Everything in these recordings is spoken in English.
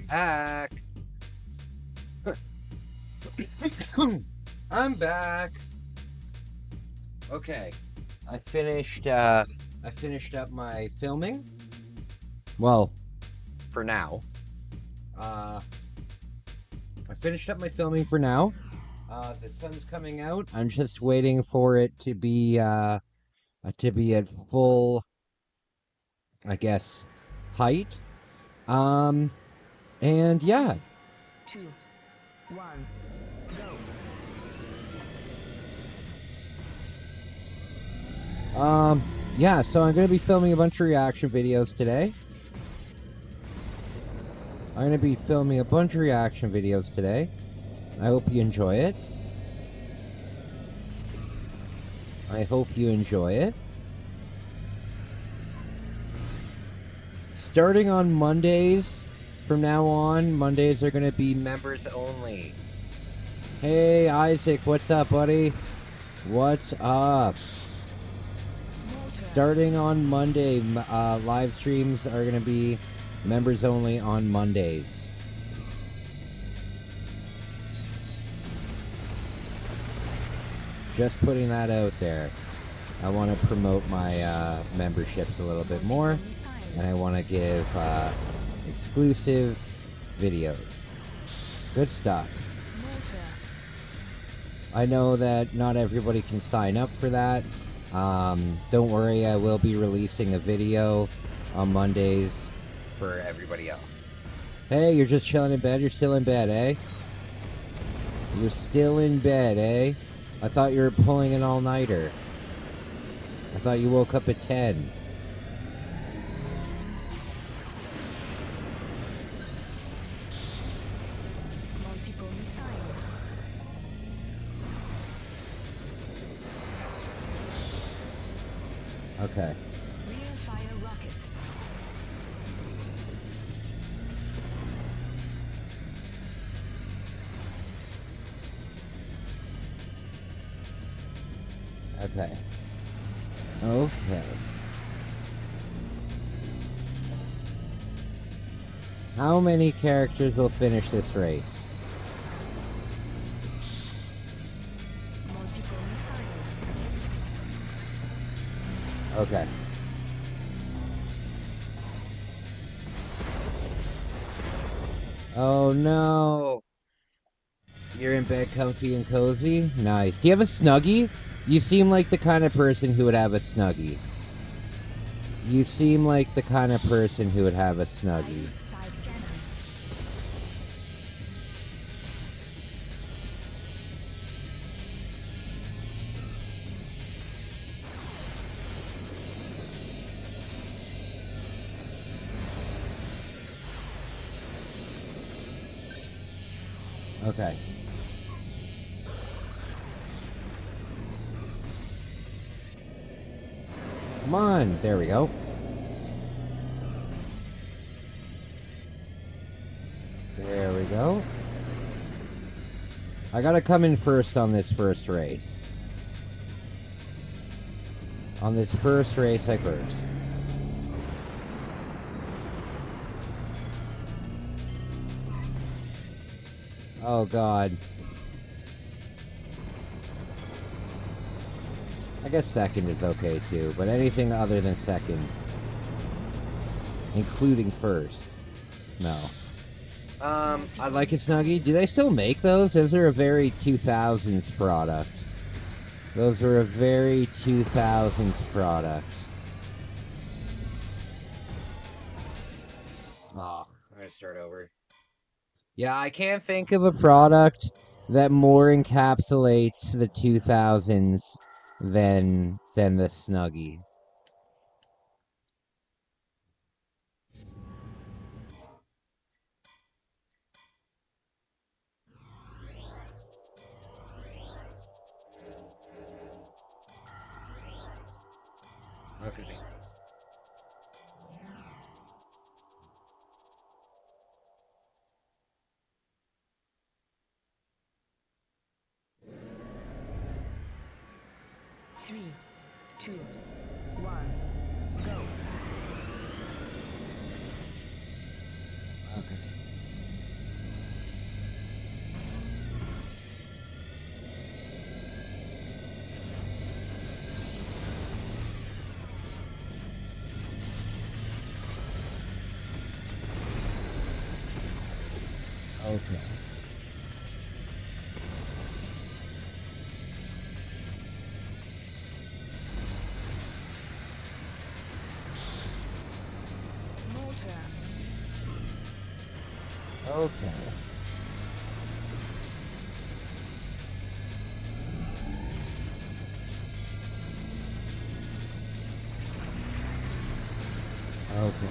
back. I'm back. Okay. I finished up my filming. Well, for now. I finished up my filming for now. The sun's coming out. I'm just waiting for it to be at full, I guess, height. And yeah. 2, 1, go. Yeah, so I'm gonna be filming a bunch of reaction videos today. I hope you enjoy it. Starting on Mondays, from now on, Mondays are gonna be members only. Hey, Isaac, what's up, buddy? What's up? Starting on Monday, live streams are going to be members only on Mondays. Just putting that out there. I want to promote my memberships a little bit more, and I want to give exclusive videos. Good stuff. I know that not everybody can sign up for that. Don't worry, I will be releasing a video on Mondays for everybody else. Hey, you're just chilling in bed? You're still in bed, eh? You're still in bed, eh? I thought you were pulling an all-nighter. I thought you woke up at 10. Okay. Rear fire rocket. Okay. Okay. How many characters will finish this race? Okay. Oh no. You're in bed comfy and cozy? Nice. Do you have a Snuggie? You seem like the kind of person who would have a Snuggie. Okay. Come on. There we go. There we go. I gotta come in first on this first race. I first. Oh god. I guess second is okay too, but anything other than second, including first, no. I'd like a Snuggie. Do they still make those? Those are a very 2000s product. Oh, I'm gonna start over. Yeah, I can't think of a product that more encapsulates the 2000s than the Snuggie. Okay. 3, 2, 1, go. Okay. Okay. Mortar. Okay. Okay.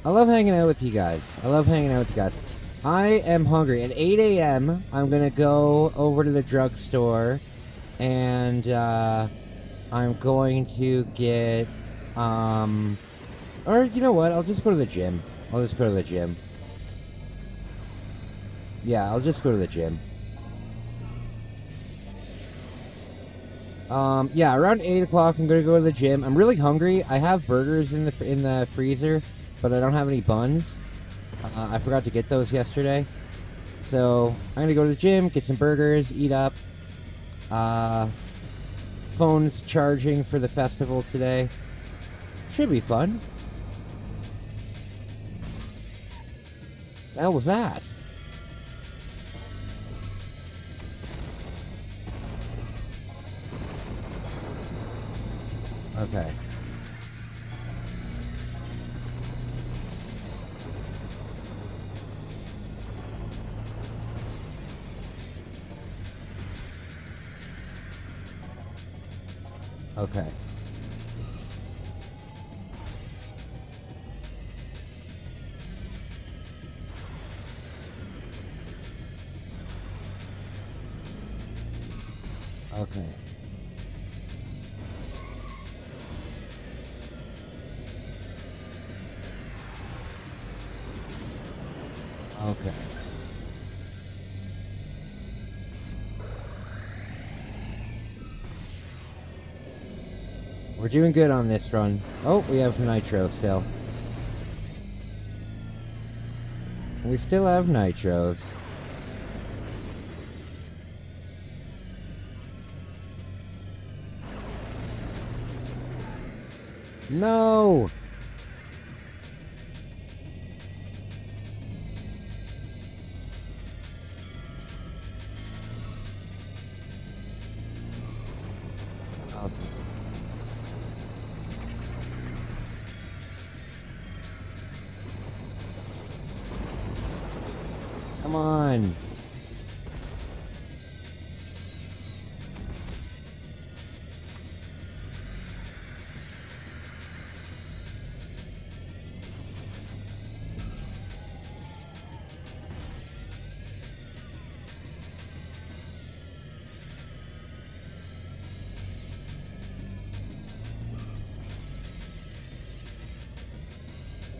I love hanging out with you guys. I am hungry. At 8 a.m., I'm gonna go over to the drugstore, and I'm going to get, or you know what? I'll just go to the gym. Yeah, I'll just go to the gym. Yeah, around 8 o'clock, I'm gonna go to the gym. I'm really hungry. I have burgers in the freezer, but I don't have any buns. I forgot to get those yesterday. So I'm gonna go to the gym, get some burgers, eat up. Phone's charging for the festival today. Should be fun. The hell was that? Okay. Okay. Okay. Okay. We're doing good on this run. Oh, we have nitro still. We still have nitros. No! Okay. Come on!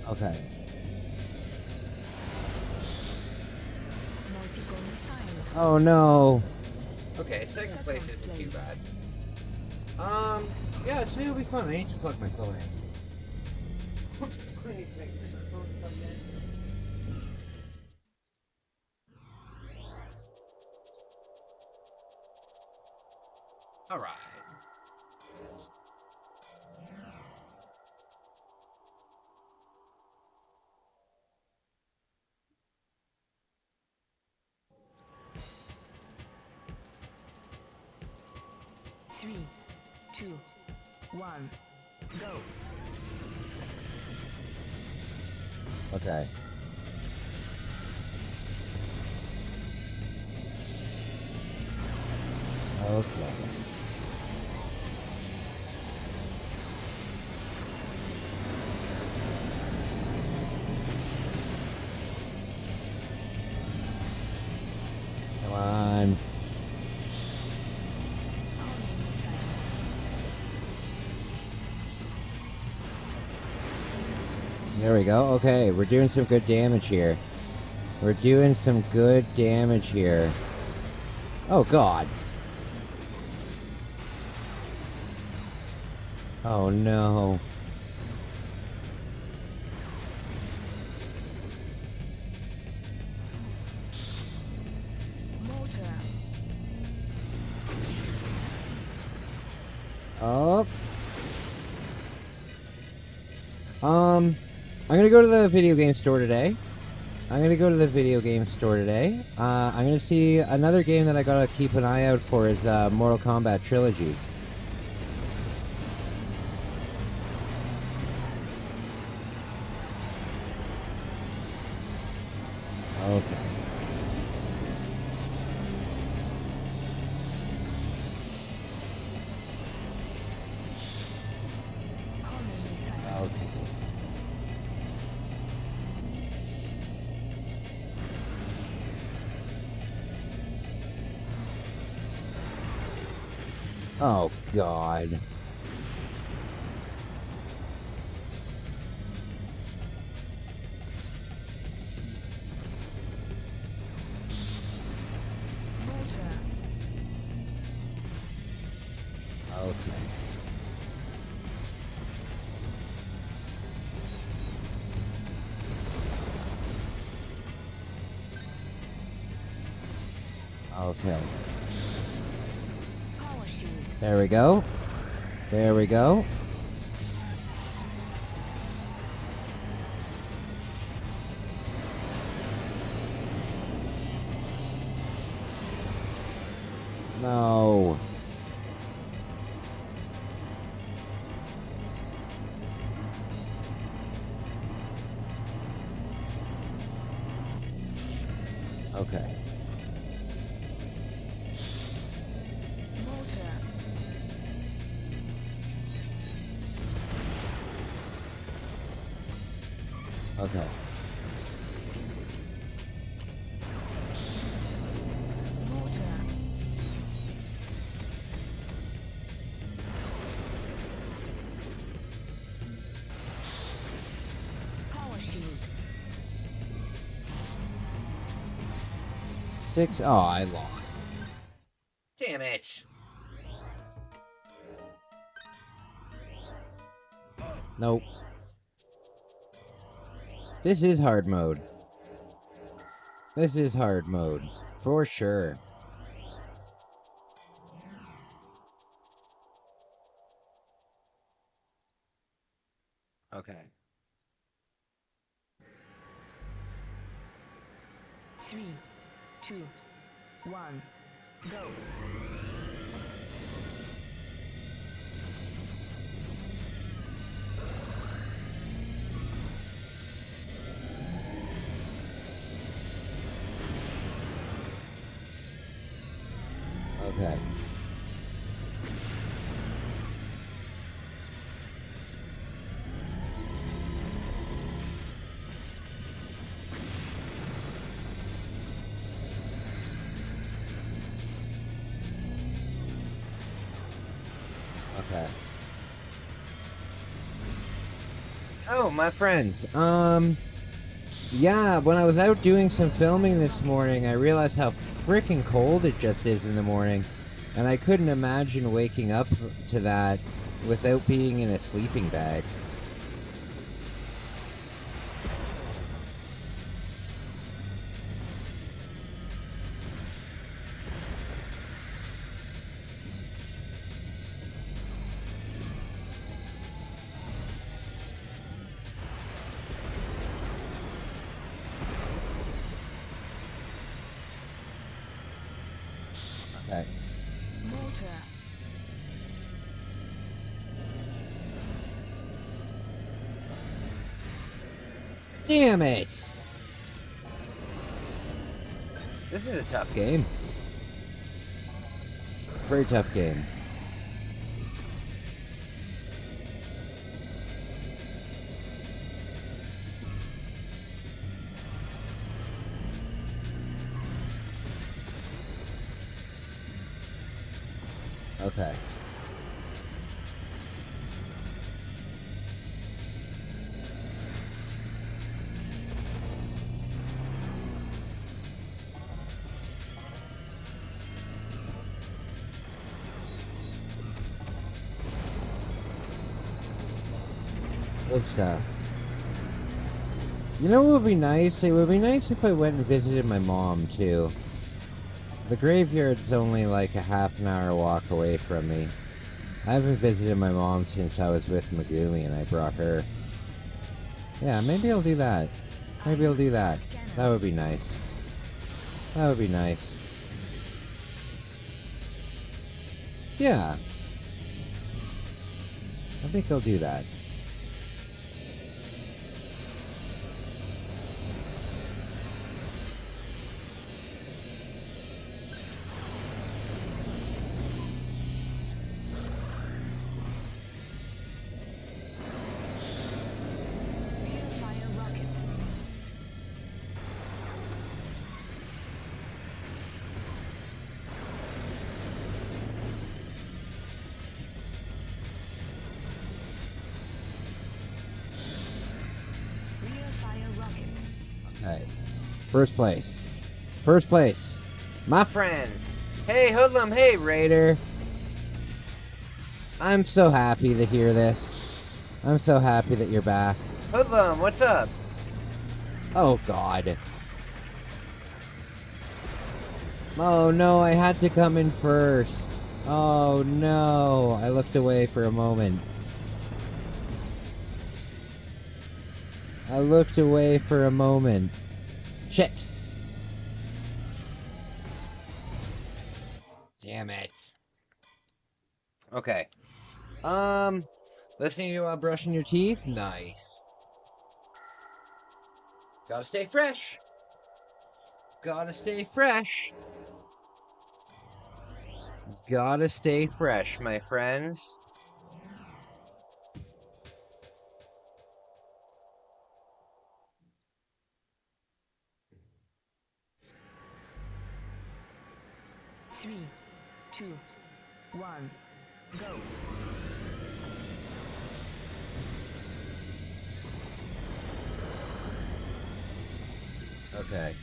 Okay. Multiple missile. Oh no! Okay, second place isn't too bad. Yeah, today will be fun. I need to plug my phone in. Alright. Three, two, one, go. Okay. Okay. Come on. There we go. Okay, we're doing some good damage here. Oh, God. Oh, no. I'm gonna go to the video game store today. I'm gonna see another game that I gotta keep an eye out for is Mortal Kombat Trilogy. Okay. Okay. Oh, God. Okay. Okay. Power shield. There we go. There we go. No. Okay. Motor. Okay. Motor. Power shield. 6. Oh, I lost. Damn it. Nope. This is hard mode. This is hard mode. For sure. Okay. 3, 2, 1, go. Okay. Okay. So, my friends, yeah, when I was out doing some filming this morning, I realized how freaking cold it just is in the morning, and I couldn't imagine waking up to that without being in a sleeping bag. Okay. Motor. Damn it! This is a tough game. Very tough game. Okay. Good stuff. You know what would be nice? It would be nice if I went and visited my mom, too. The graveyard's only like a half an hour walk away from me. I haven't visited my mom since I was with Megumi and I brought her. Yeah, maybe I'll do that. Maybe I'll do that. That would be nice. That would be nice. Yeah. I think I'll do that. Rear fire rocket. Rear fire rocket. Okay. First place. First place. My friends. Hey, Hoodlum. Hey, Raider. I'm so happy to hear this. I'm so happy that you're back. Hoodlum, what's up? Oh, God. Oh, no, I had to come in first. Oh, no. I looked away for a moment. I looked away for a moment. Shit. Damn it. Okay. Listening to brushing your teeth? Nice. Gotta stay fresh. Gotta stay fresh. Gotta stay fresh, my friends. Three, two, one, go. Okay.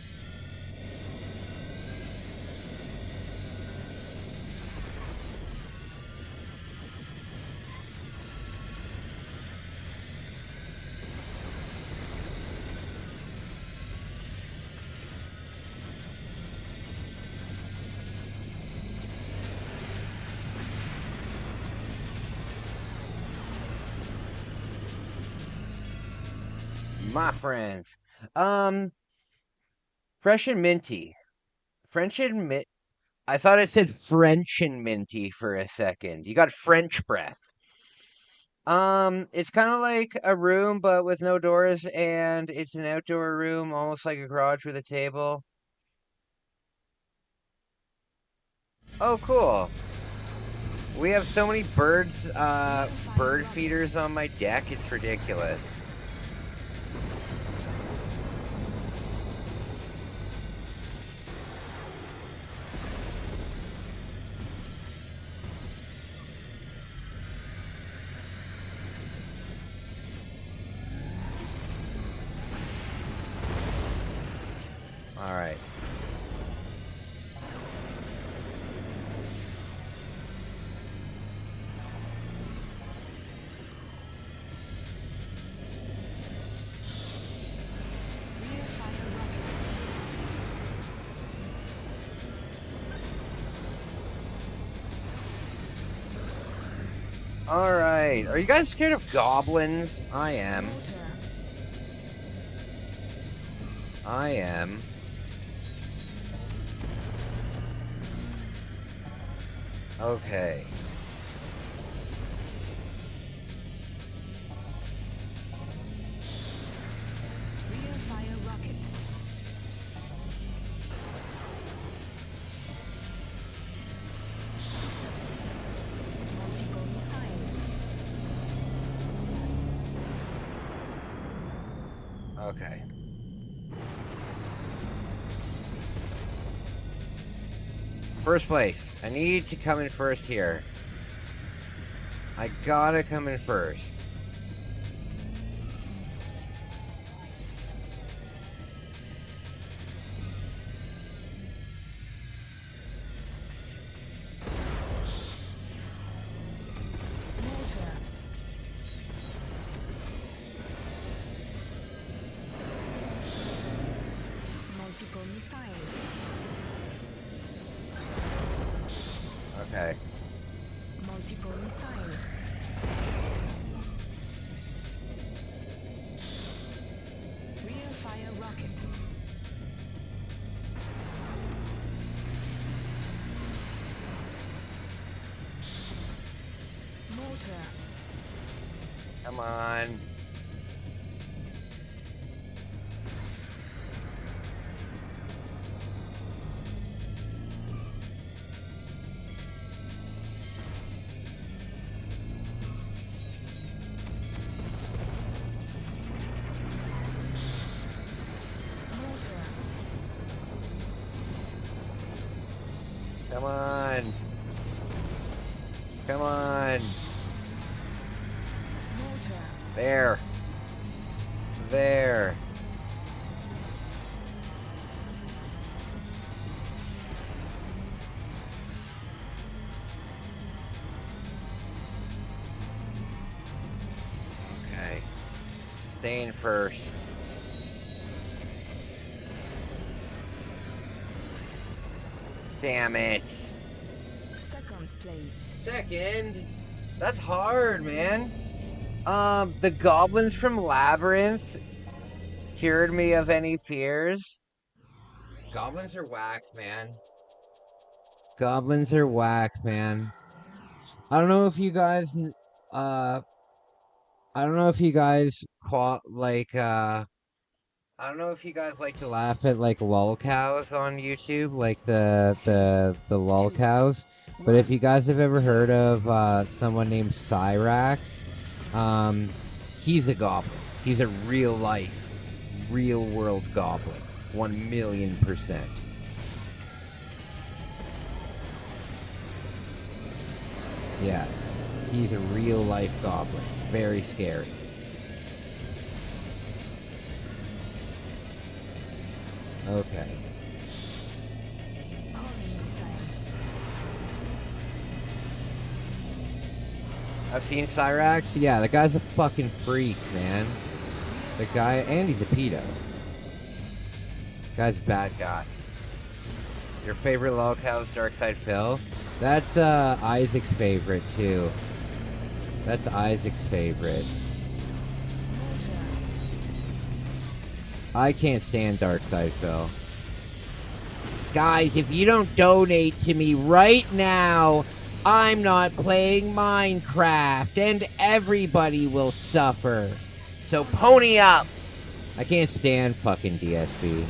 My friends. Fresh and minty. French and mint. I thought it said French and minty for a second. You got French breath. It's kind of like a room, but with no doors, and it's an outdoor room, almost like a garage with a table. Oh, cool. We have so many birds, bird feeders on my deck, it's ridiculous. Alright. Rear fire rocket. Alright. Are you guys scared of goblins? I am. Motor. I am. Okay. Rear fire rocket. Multiple missile. Okay. First place. I need to come in first here. I gotta come in first. Motor. Multiple missile. Okay. Multiple missile. Come on. Mortar. Come on. Come on. Mortar. There. There. Okay. Staying first. Damn it. Second place. Second? That's hard, man. The goblins from Labyrinth cured me of any fears. Goblins are whack, man. Goblins are whack, man. I don't know if you guys, I don't know if you guys I don't know if you guys like to laugh at like lol cows on YouTube, like the lol cows. But if you guys have ever heard of someone named Cyrax, he's a goblin. He's a real life, real world goblin. 1,000,000%. Yeah, he's a real life goblin. Very scary. Okay. Calling missile. I've seen Cyrax. Yeah, the guy's a fucking freak, man. The guy, and he's a pedo. Guy's a bad guy. Your favorite lolcow's Darkside Phil? That's Isaac's favorite too. That's Isaac's favorite. Mortar. I can't stand Darkside Phil. Guys, if you don't donate to me right now, I'm not playing Minecraft, and everybody will suffer. So pony up! I can't stand fucking DSP.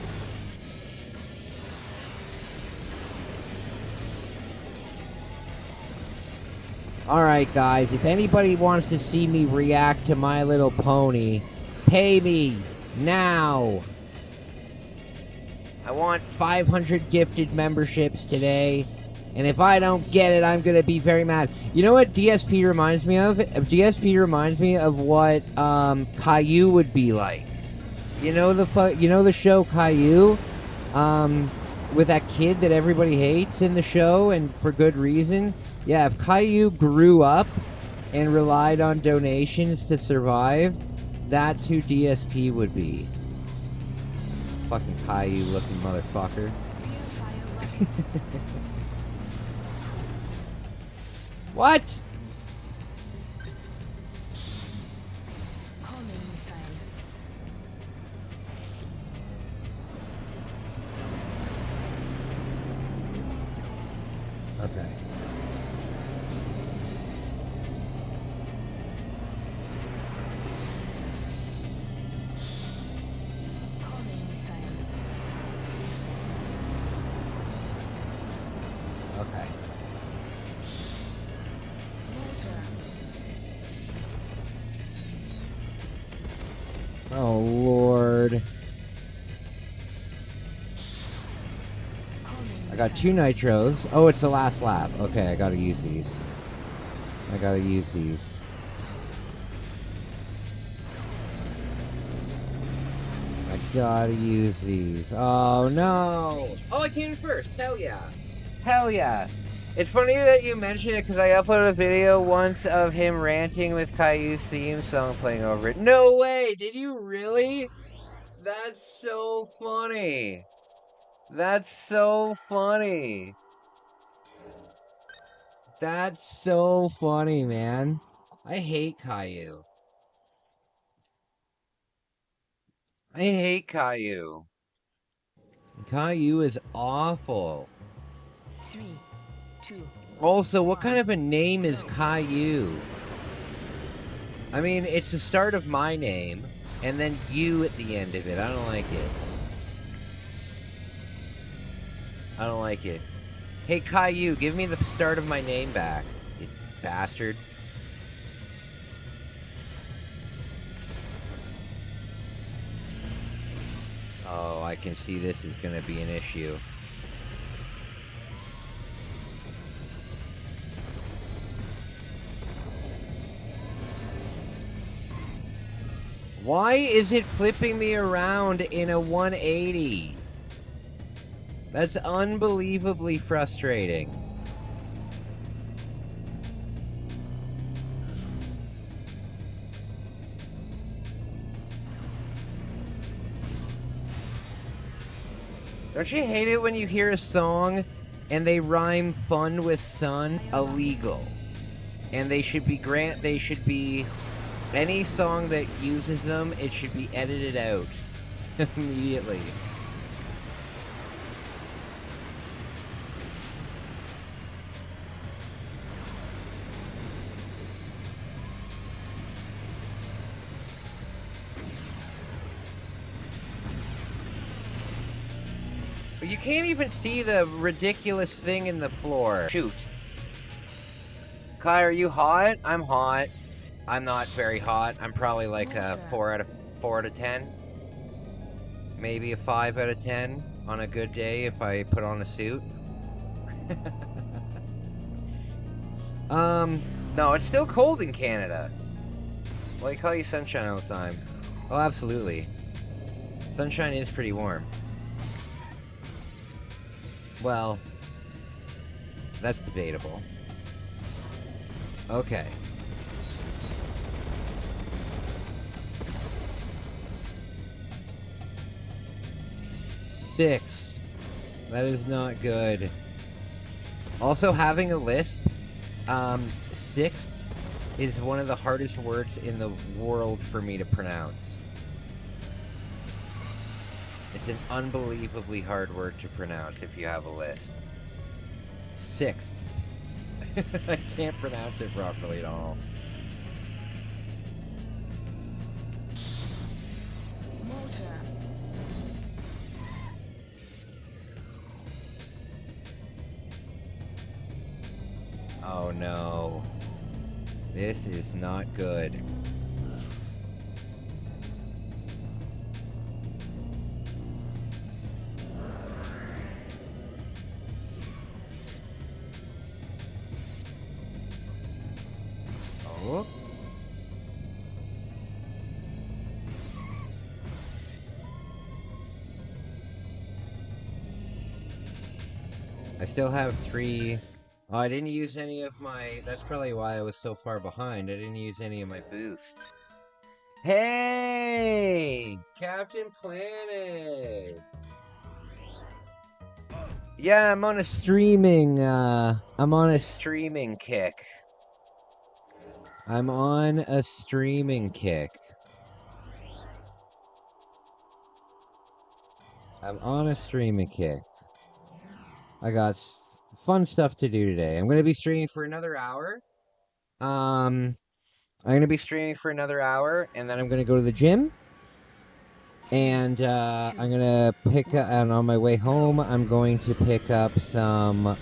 Alright guys, if anybody wants to see me react to My Little Pony, pay me now! I want 500 gifted memberships today, and if I don't get it, I'm gonna be very mad. You know what DSP reminds me of? DSP reminds me of what Caillou would be like. You know the show Caillou? With that kid that everybody hates in the show, and for good reason. Yeah, if Caillou grew up and relied on donations to survive, that's who DSP would be. Fucking Caillou looking motherfucker. Rear fire rocket. What? Calling missile. Okay. Calling missile. Okay. Mortar. Oh, Lord. Calling I got missile. 2 nitros. Oh, it's the last lap. Okay, I gotta use these. I gotta use these. I gotta use these. Oh, no. Oh, I came in first. Hell yeah. Hell yeah. It's funny that you mention it because I uploaded a video once of him ranting with Caillou's theme song playing over it. No way! Did you really? That's so funny. That's so funny. That's so funny, man. I hate Caillou. I hate Caillou. Caillou is awful. 3, 2. Also, what kind of a name is Caillou? I mean, it's the start of my name, and then you at the end of it. I don't like it. I don't like it. Hey, Caillou, give me the start of my name back, you bastard. Oh, I can see this is going to be an issue. Why is it flipping me around in a 180? That's unbelievably frustrating. Don't you hate it when you hear a song and they rhyme fun with sun? Illegal. And they should be any song that uses them, it should be edited out immediately. You can't even see the ridiculous thing in the floor. Shoot. Kai, are you hot? I'm hot. I'm not very hot. I'm probably like a 4 out of 10. Maybe a 5 out of 10 on a good day if I put on a suit. No, it's still cold in Canada. Well, I call you sunshine all the time. Oh, absolutely. Sunshine is pretty warm. Well, that's debatable. Okay. Six. That is not good. Also, having a lisp, sixth is one of the hardest words in the world for me to pronounce. It's an unbelievably hard word to pronounce if you have a lisp. Sixth. I can't pronounce it properly at all. Motor. Oh no. This is not good. Oh. I still have 3. Oh, I didn't use any of my... That's probably why I was so far behind. I didn't use any of my boosts. Hey! Captain Planet! Yeah, I'm on a streaming, I'm on a streaming kick. I'm on a streaming kick. I'm on a streaming kick. I got fun stuff to do today. I'm going to be streaming for another hour. I'm going to be streaming for another hour, and then I'm going to go to the gym. And I'm going to pick up, and on my way home, I'm going to pick up some,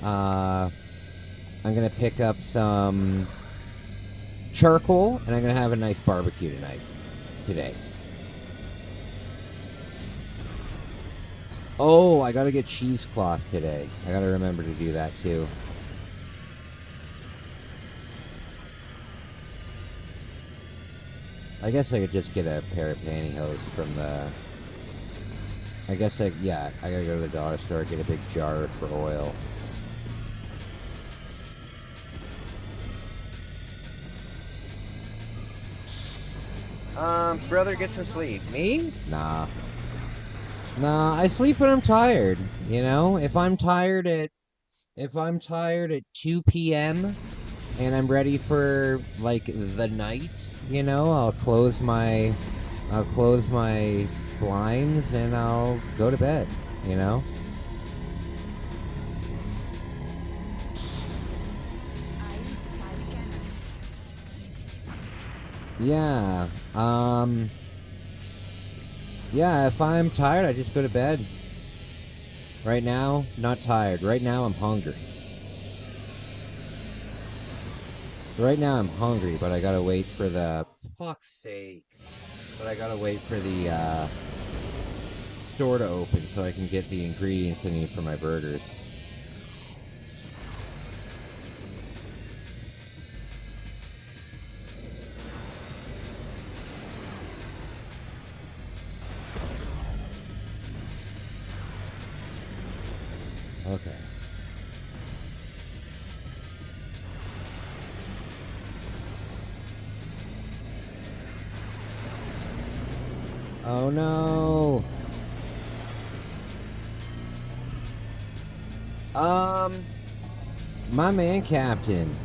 charcoal, and I'm going to have a nice barbecue today. Oh, I got to get cheesecloth today. I got to remember to do that too. I guess I could just get a pair of pantyhose from the... I gotta go to the dollar store, get a big jar for oil. Brother, get some sleep. Me? Nah, I sleep when I'm tired, you know? If I'm tired at 2 p.m. and I'm ready for, like, the night, you know, I'll close my blinds and I'll go to bed, you know? I need 5 cannons. Yeah. Yeah, if I'm tired, I just go to bed. Right now, not tired. Right now, I'm hungry. Right now, I'm hungry, but I gotta wait for the... Fuck's sake. But I gotta wait for the, store to open so I can get the ingredients I need for my burgers. Okay. Oh no! My man, Captain.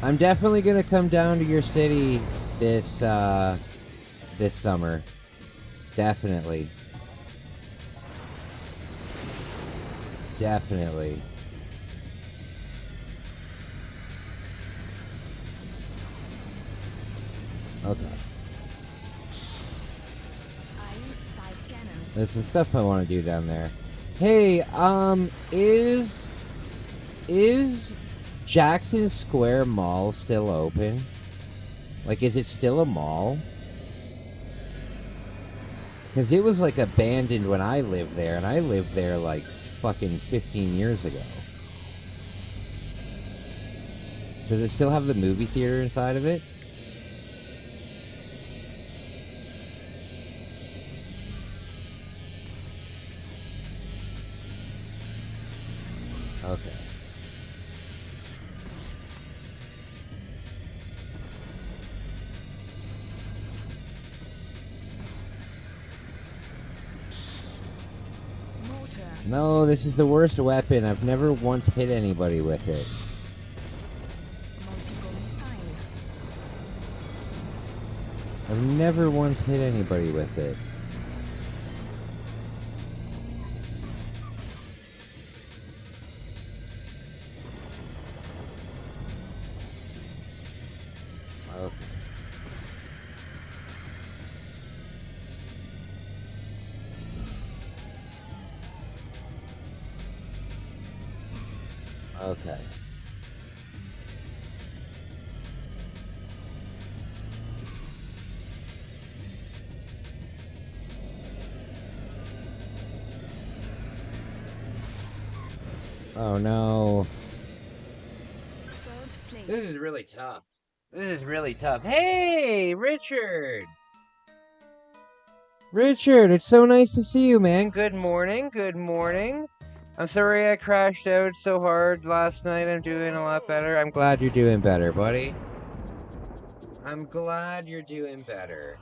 I'm definitely gonna come down to your city this summer. Definitely. Definitely. Okay. There's some stuff I want to do down there. Hey, is Jackson Square Mall still open? Like, is it still a mall? Because it was, like, abandoned when I lived there, and I lived there, like, fucking 15 years ago. Does it still have the movie theater inside of it? Okay. No, this is the worst weapon. I've never once hit anybody with it. I've never once hit anybody with it. Okay. Okay. Oh no. This is really tough. This is really tough. Hey, Richard! Richard, it's so nice to see you, man. Good morning, good morning. I'm sorry I crashed out so hard last night. I'm doing a lot better. I'm glad you're doing better, buddy. I'm glad you're doing better.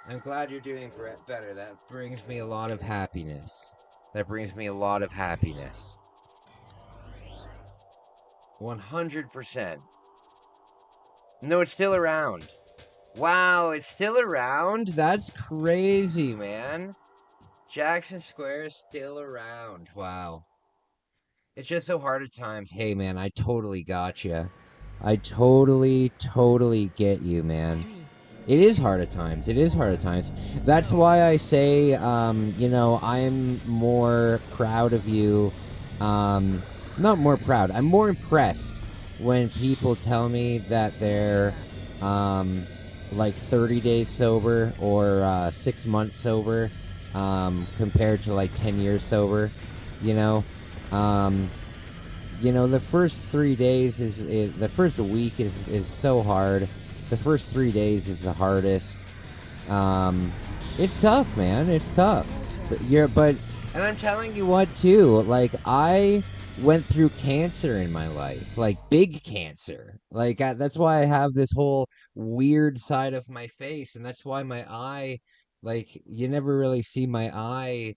I'm glad you're doing better. That brings me a lot of happiness. That brings me a lot of happiness. 100%. No, it's still around. Wow, it's still around? That's crazy, man. Jackson Square is still around. Wow. It's just so hard at times. Hey, man, I totally got you. I totally get you, man. It is hard at times. It is hard at times. That's why I say, you know, I'm more proud of you. Not more proud. I'm more impressed when people tell me that they're, like 30 days sober or 6 months sober, compared to like 10 years sober. You know, the first 3 days the first week is so hard. The first 3 days is the hardest. It's tough, man. It's tough. But and I'm telling you what too. Like, I went through cancer in my life, like big cancer. Like, that's why I have this whole weird side of my face, and that's why my eye, like, you never really see my eye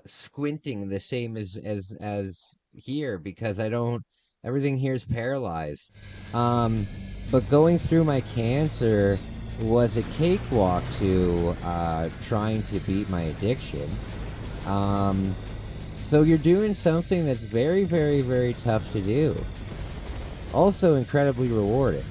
squinting the same as here, because I don't, everything here is paralyzed. But going through my cancer was a cakewalk to trying to beat my addiction. So you're doing something that's very, very, very tough to do. Also incredibly rewarding.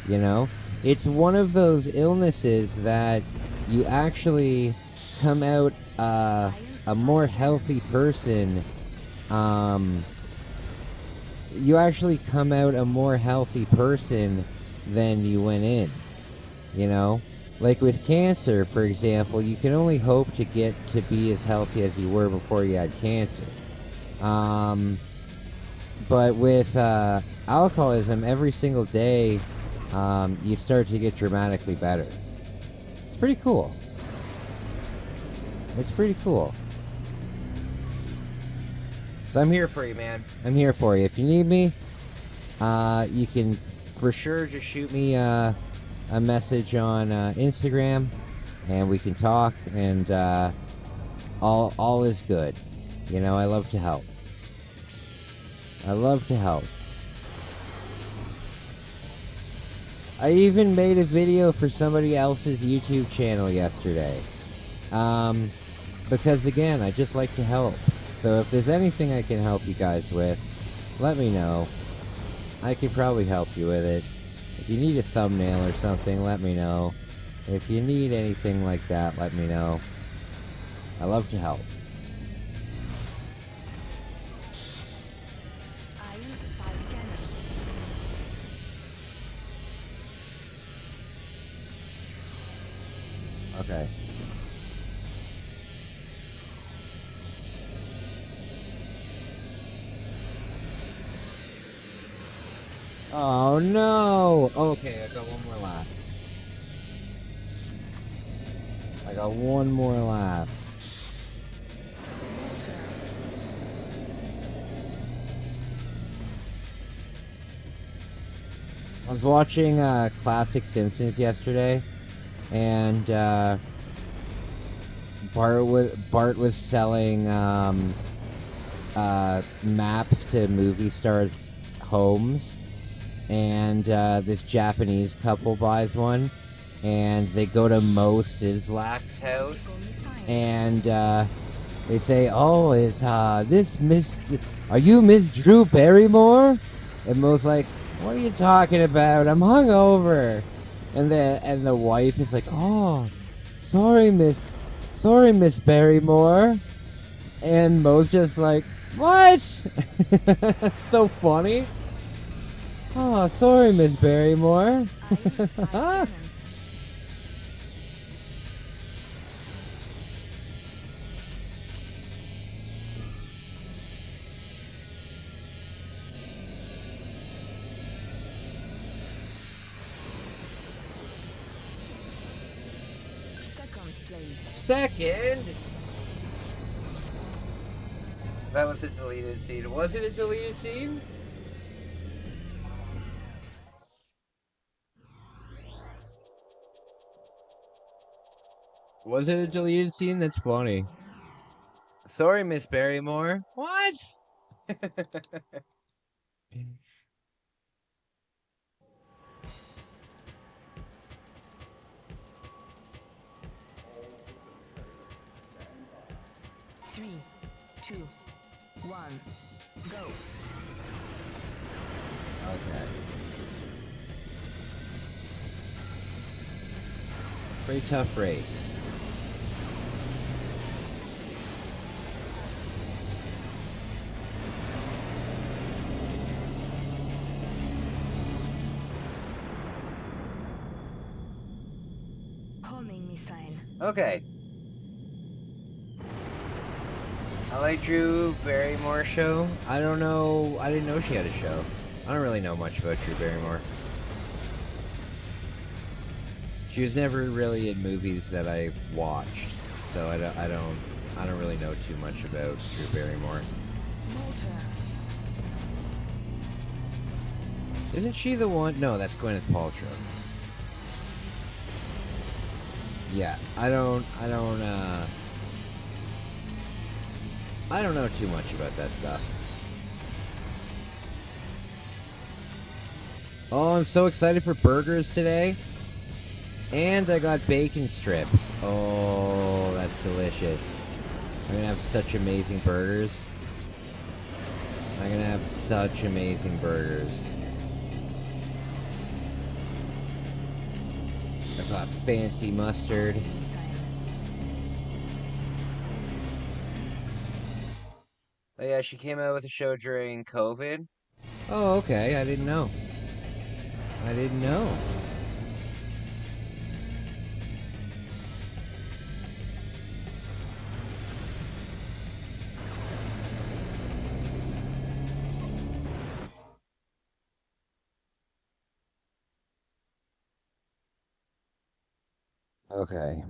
you know? It's one of those illnesses that you actually come out a more healthy person. You actually come out a more healthy person than you went in, you know? Like with cancer, for example, you can only hope to get to be as healthy as you were before you had cancer. But with alcoholism, every single day, you start to get dramatically better. It's pretty cool. It's pretty cool. So I'm here for you, man. I'm here for you. If you need me, you can for sure just shoot me a message on Instagram, and we can talk, and all is good. You know, I love to help. I love to help. I even made a video for somebody else's YouTube channel yesterday. Because again, I just like to help. So if there's anything I can help you guys with, let me know. I could probably help you with it. If you need a thumbnail or something, let me know. If you need anything like that, let me know. I love to help. Okay. Oh no! Okay, I got one more lap. I got one more lap. I was watching Classic Simpsons yesterday, and Bart was selling maps to movie stars' homes, and this Japanese couple buys one, and they go to Mo Sislak's house, and they say, "Oh, is this Miss? Are you Miss Drew Barrymore?" And Mo's like, "What are you talking about? I'm hungover." And the wife is like, "Oh, sorry, Miss Barrymore." And Mo's just like, "What?" So funny. "Oh, sorry, Miss Barrymore." Second? That was a deleted scene. Was it a deleted scene? Was it a deleted scene? That's funny. Sorry, Miss Barrymore. What? Three, two, one, go. Okay. Pretty tough race. Homing missile. Okay. I like Drew Barrymore's show. I don't know. I didn't know she had a show. I don't really know much about Drew Barrymore. She was never really in movies that I watched, so I don't really know too much about Drew Barrymore. Motor. Isn't she the one? No, that's Gwyneth Paltrow. Yeah, I don't know too much about that stuff. Oh, I'm so excited for burgers today. And I got bacon strips. Oh, that's delicious. I'm gonna have such amazing burgers. I'm gonna have such amazing burgers. Fancy mustard. Oh yeah, she came out with a show during COVID. Oh, okay. I didn't know. I didn't know. Okay.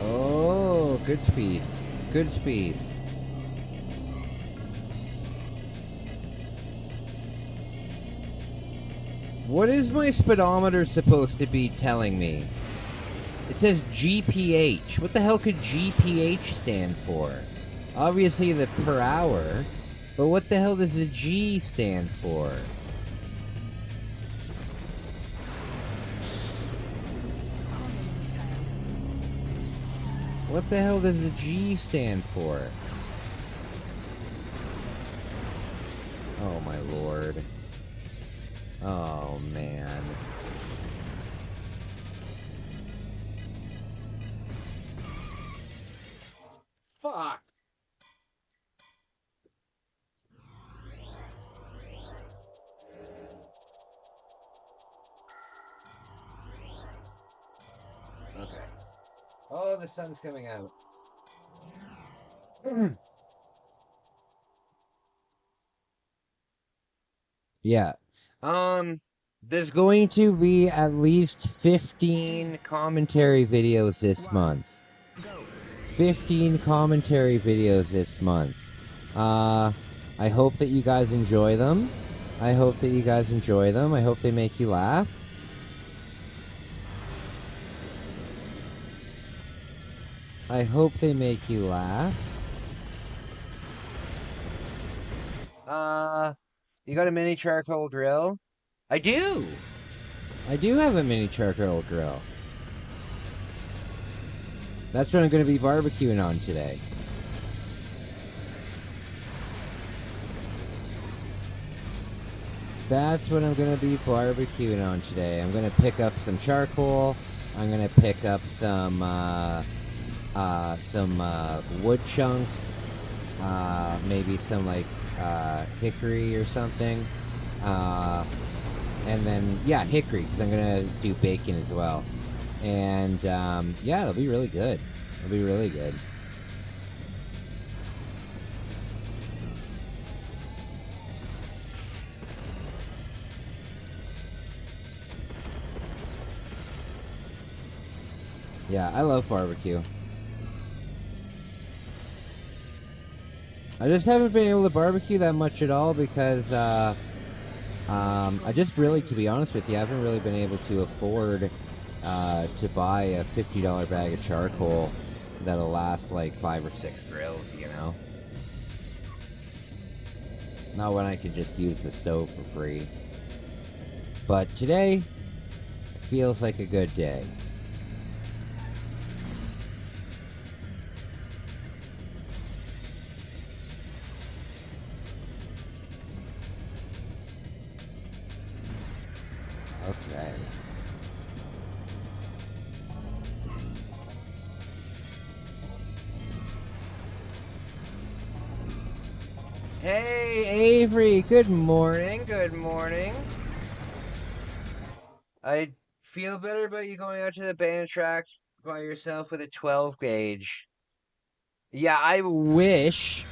Oh, good speed. Good speed. What is my speedometer supposed to be telling me? It says GPH. What the hell could GPH stand for? Obviously the per hour, but what the hell does the G stand for? What the hell does the G stand for? Oh my lord. Oh man. Fuck. Okay. Oh, the sun's coming out. Yeah. There's going to be at least 15 commentary videos this month. 15 commentary videos this month. I hope that you guys enjoy them. I hope that you guys enjoy them. I hope they make you laugh. I hope they make you laugh. You got a mini charcoal grill? I do! I do have a mini charcoal grill. That's what I'm going to be barbecuing on today. That's what I'm going to be barbecuing on today. I'm going to pick up some charcoal. I'm going to pick up some wood chunks. Maybe some like hickory or something. And then, yeah, hickory, because I'm going to do bacon as well. And, yeah, it'll be really good. It'll be really good. Yeah, I love barbecue. I just haven't been able to barbecue that much at all because, I just really, to be honest with you, I haven't really been able to afford to buy a $50 bag of charcoal that'll last like 5 or 6 grills, you know? Not when I could just use the stove for free. But today feels like a good day. Okay. Hey, Avery, good morning, good morning. I feel better about you going out to the band track by yourself with a 12 gauge. Yeah, I wish.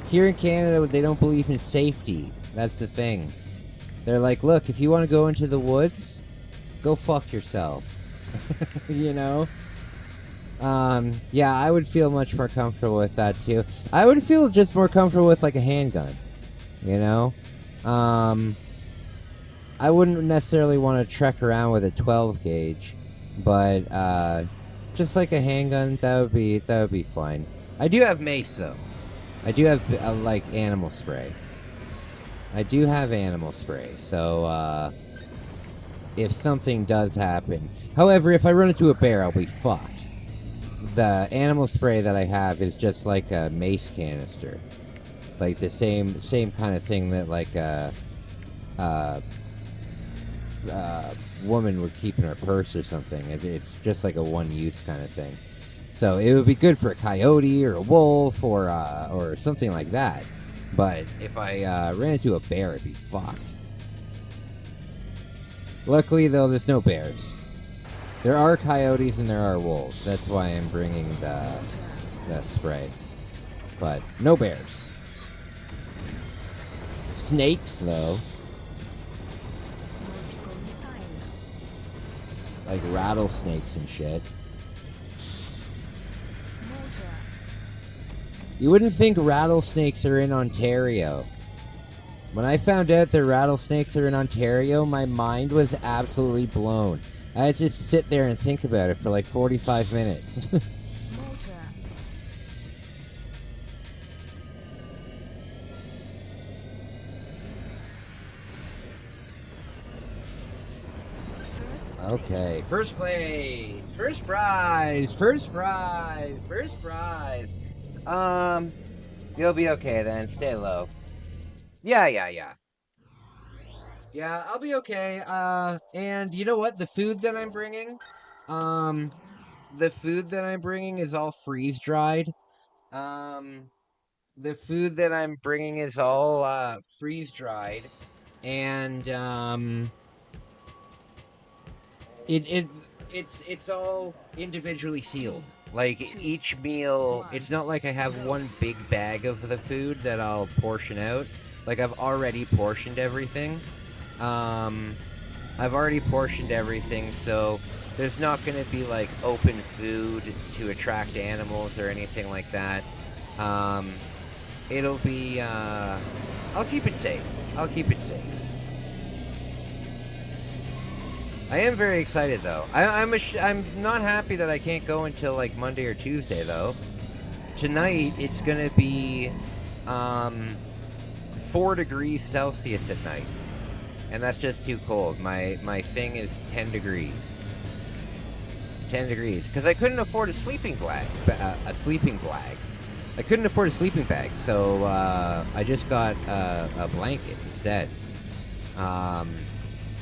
Here in Canada, they don't believe in safety. That's the thing. They're like, look, if you want to go into the woods, go fuck yourself. You know? Yeah, I would feel much more comfortable with that too. I would feel just more comfortable with like a handgun. You know? I wouldn't necessarily want to trek around with a 12 gauge. But just like a handgun, that would be fine. I do have mace though. I do have like animal spray. I do have animal spray, so if something does happen. However, if I run into a bear, I'll be fucked. The animal spray that I have is just like a mace canister, like the same kind of thing that like a woman would keep in her purse or something. It's just like a one-use kind of thing. So it would be good for a coyote or a wolf or something like that. But if I ran into a bear, I'd be fucked. Luckily, though, there's no bears. There are coyotes and there are wolves. That's why I'm bringing the spray. But no bears. Snakes, though. Like rattlesnakes and shit. You wouldn't think rattlesnakes are in Ontario. When I found out that rattlesnakes are in Ontario, my mind was absolutely blown. I had to sit there and think about it for like 45 minutes. Okay, first place, first prize, first prize, first prize. You'll be okay then. Stay low. Yeah. Yeah, I'll be okay. And you know what? The food that I'm bringing, the food that I'm bringing is all freeze dried. Um, the food that I'm bringing is all freeze dried, and it it's all individually sealed. Like each meal, it's not like I have one big bag of the food that I'll portion out. Like I've already portioned everything. I've already portioned everything, so there's not going to be like open food to attract animals or anything like that. It'll be, I'll keep it safe. I'll keep it safe. I am very excited though. I'm not happy that I can't go until like Monday or Tuesday though. Tonight it's gonna be 4 degrees Celsius at night, and that's just too cold. My thing is 10 degrees. 10 degrees, because I couldn't afford a sleeping bag. I couldn't afford a sleeping bag, so I just got a blanket instead.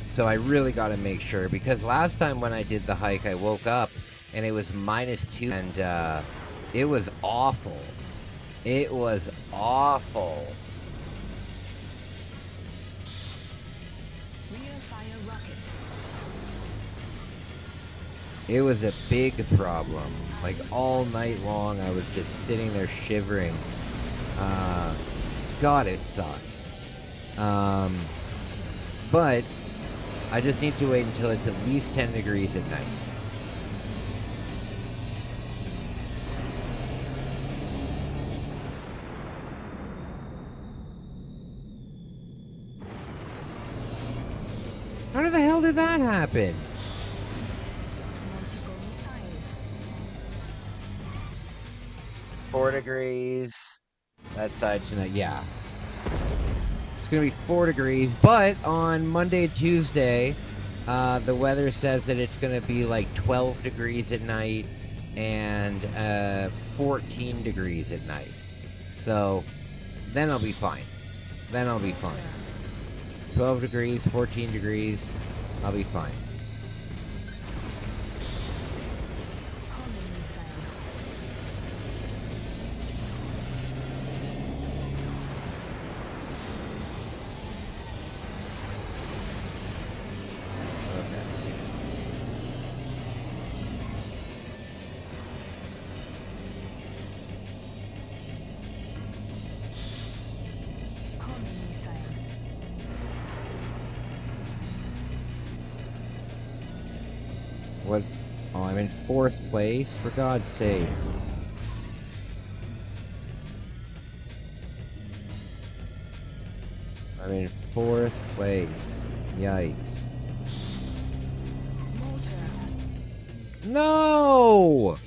So I really got to make sure, because last time when I did the hike, I woke up and it was -2, and it was awful. It was awful. It was a big problem. Like all night long, I was just sitting there shivering. God, it sucked. But I just need to wait until it's at least 10 degrees at night. How the hell did that happen? Four degrees. That side tonight, yeah. It's gonna be 4 degrees, but on Monday, Tuesday, the weather says that it's gonna be like 12 degrees at night and 14 degrees at night. So then I'll be fine. 12 degrees, 14 degrees, I'll be fine. What? Oh, I'm in 4th place? For God's sake. I'm in 4th place. Yikes. No!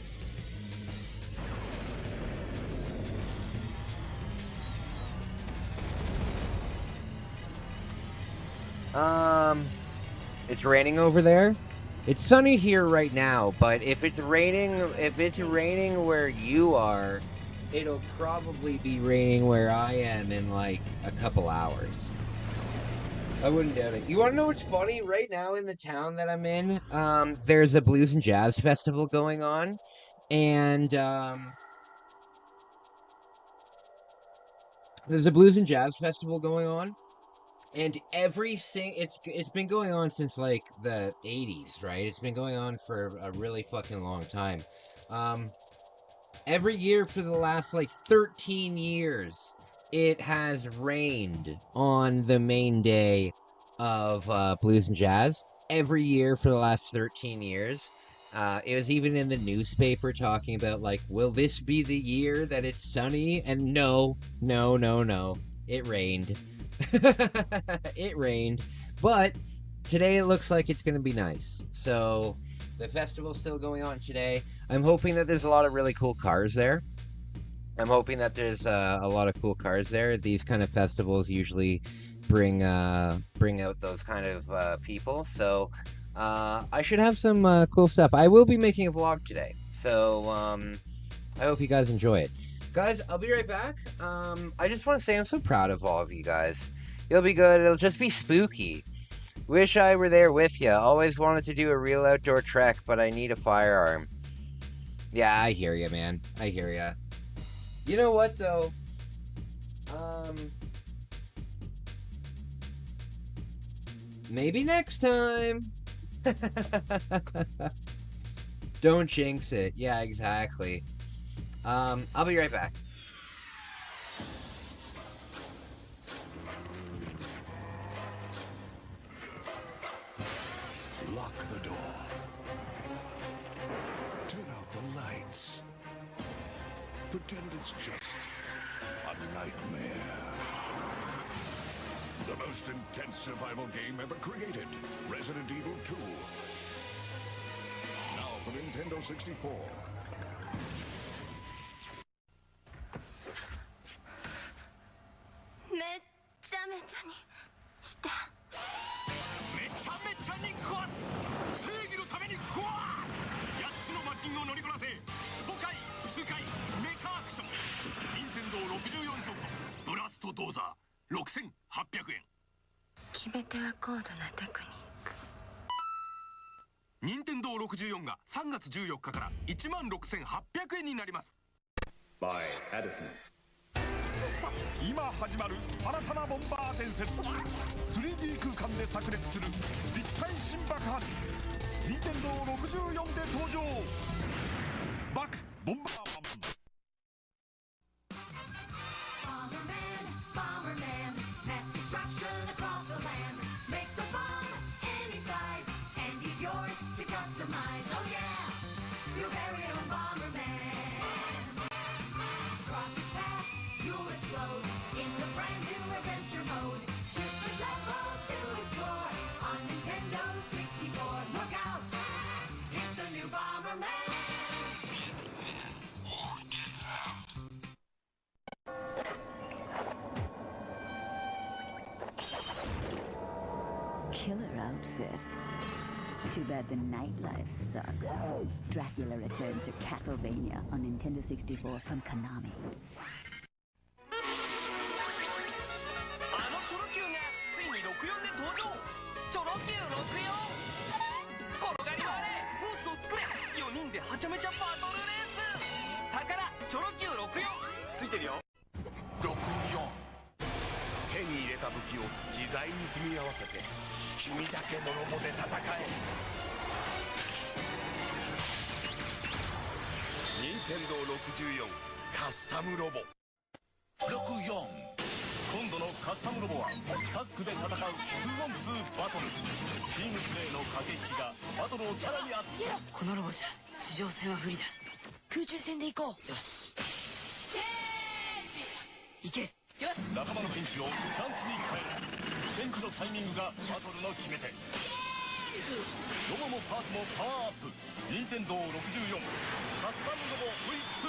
It's raining over there. It's sunny here right now, but if it's raining where you are, it'll probably be raining where I am in like a couple hours. I wouldn't doubt it. You want to know what's funny? Right now in the town that I'm in, there's a blues and jazz festival going on, and there's a blues and jazz festival going on, and it's been going on since like the 80s, right? It's been going on for a really fucking long time. Every year for the last like 13 years, it has rained on the main day of blues and jazz. Every year for the last 13 years. It was even in the newspaper talking about, like, will this be the year that it's sunny? And no. It rained. It rained. But today it looks like it's going to be nice. So the festival's still going on today. I'm hoping that there's a lot of really cool cars there. I'm hoping that there's a lot of cool cars there. These kind of festivals usually bring out those kind of people. So I should have some cool stuff. I will be making a vlog today. So I hope you guys enjoy it. Guys, I'll be right back. I just want to say I'm so proud of all of you guys. It'll be good. It'll just be spooky. Wish I were there with you. Always wanted to do a real outdoor trek, but I need a firearm. Yeah, I hear you, man. I hear you. You know what, though? Maybe next time. Don't jinx it. Yeah, exactly. I'll be right back. Lock the door. Turn out the lights. Pretend it's just a nightmare. The most intense survival game ever created. Resident Evil 2. Now for Nintendo 64. Nintendo 64が3月14日から16,800円になります。By Edison。さあ、今始まる新たなボンバー伝説。3D 空間で炸裂する立体新爆発。Nintendo 64で登場。バクボンバーマン。Killer outfit. Too bad the nightlife sucks. Dracula returns to Castlevania on Nintendo 64 from Konami. あのチョロ Q がついに64で登場。チョロ Q 64。転がり回れ、コースを作れ。4人ではちゃめちゃバトルレース。宝チョロ Q 64ついてるよ。64。手に入れた武器を自在に組み合わせて君だけのロボで戦え。任天堂64カスタムロボ。64。今度のカスタムロボはタッグで戦う 2on2 バトル。チームプレーの駆け引きがバトルをさらに熱くする。このロボじゃ地上戦は不利だ。空中戦で行こう。よし。行け。よし。仲間のピンチをチャンスに変える。戦時のタイミングがバトルの決め手。ロゴもパーツもパワーアップ。任天堂64カスタムロボ V2。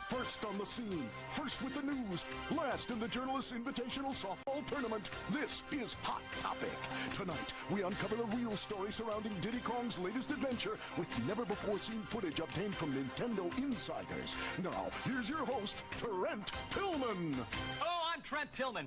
First on the scene, first with the news, last in the Journalists Invitational Softball Tournament. This is Hot Topic. Tonight, we uncover the real story surrounding Diddy Kong's latest adventure with never-before-seen footage obtained from Nintendo insiders. Now, here's your host, Trent Tillman. Hello, I'm Trent Tillman.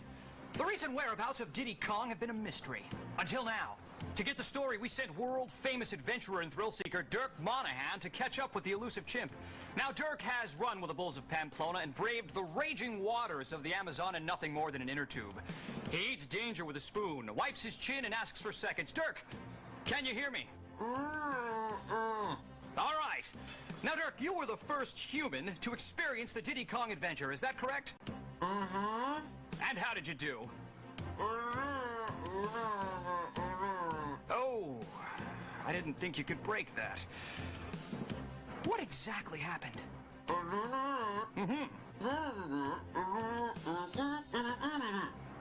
The recent whereabouts of Diddy Kong have been a mystery. Until now. To get the story, we sent world-famous adventurer and thrill-seeker Dirk Monahan to catch up with the elusive chimp. Now, Dirk has run with the bulls of Pamplona and braved the raging waters of the Amazon in nothing more than an inner tube. He eats danger with a spoon, wipes his chin, and asks for seconds. Dirk, can you hear me? All right. Now, Dirk, you were the first human to experience the Diddy Kong adventure. Is that correct? Mm-hmm. And how did you do? Oh, I didn't think you could break that. What exactly happened?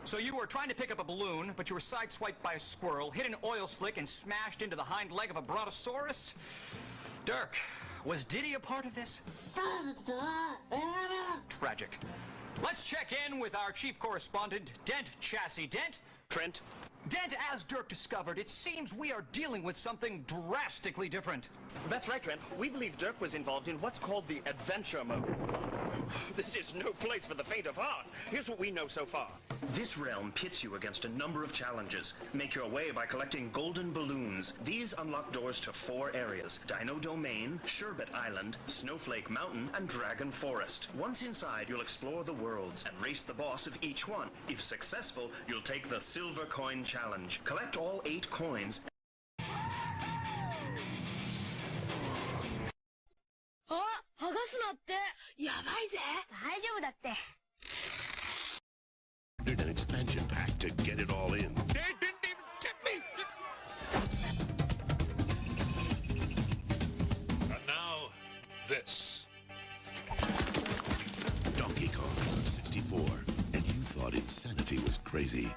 So you were trying to pick up a balloon, but you were sideswiped by a squirrel, hit an oil slick, and smashed into the hind leg of a brontosaurus? Dirk, was Diddy a part of this? Tragic. Let's check in with our chief correspondent, Dent Chassis. Dent? Trent. Dent, as Dirk discovered, it seems we are dealing with something drastically different. That's right, Trent. We believe Dirk was involved in what's called the adventure mode. This is no place for the faint of heart. Here's what we know so far. This realm pits you against a number of challenges. Make your way by collecting golden balloons. These unlock doors to 4 areas: Dino Domain, Sherbet Island, Snowflake Mountain, and Dragon Forest. Once inside, you'll explore the worlds and race the boss of each one. If successful, you'll take the Silver Coin Challenge. Collect all 8 coins. あ、剥がすなって。やばいぜ。大丈夫だって。 Did an expansion pack to get it all in. They didn't even tip me. And now, this. Donkey Kong 64. And you thought insanity was crazy.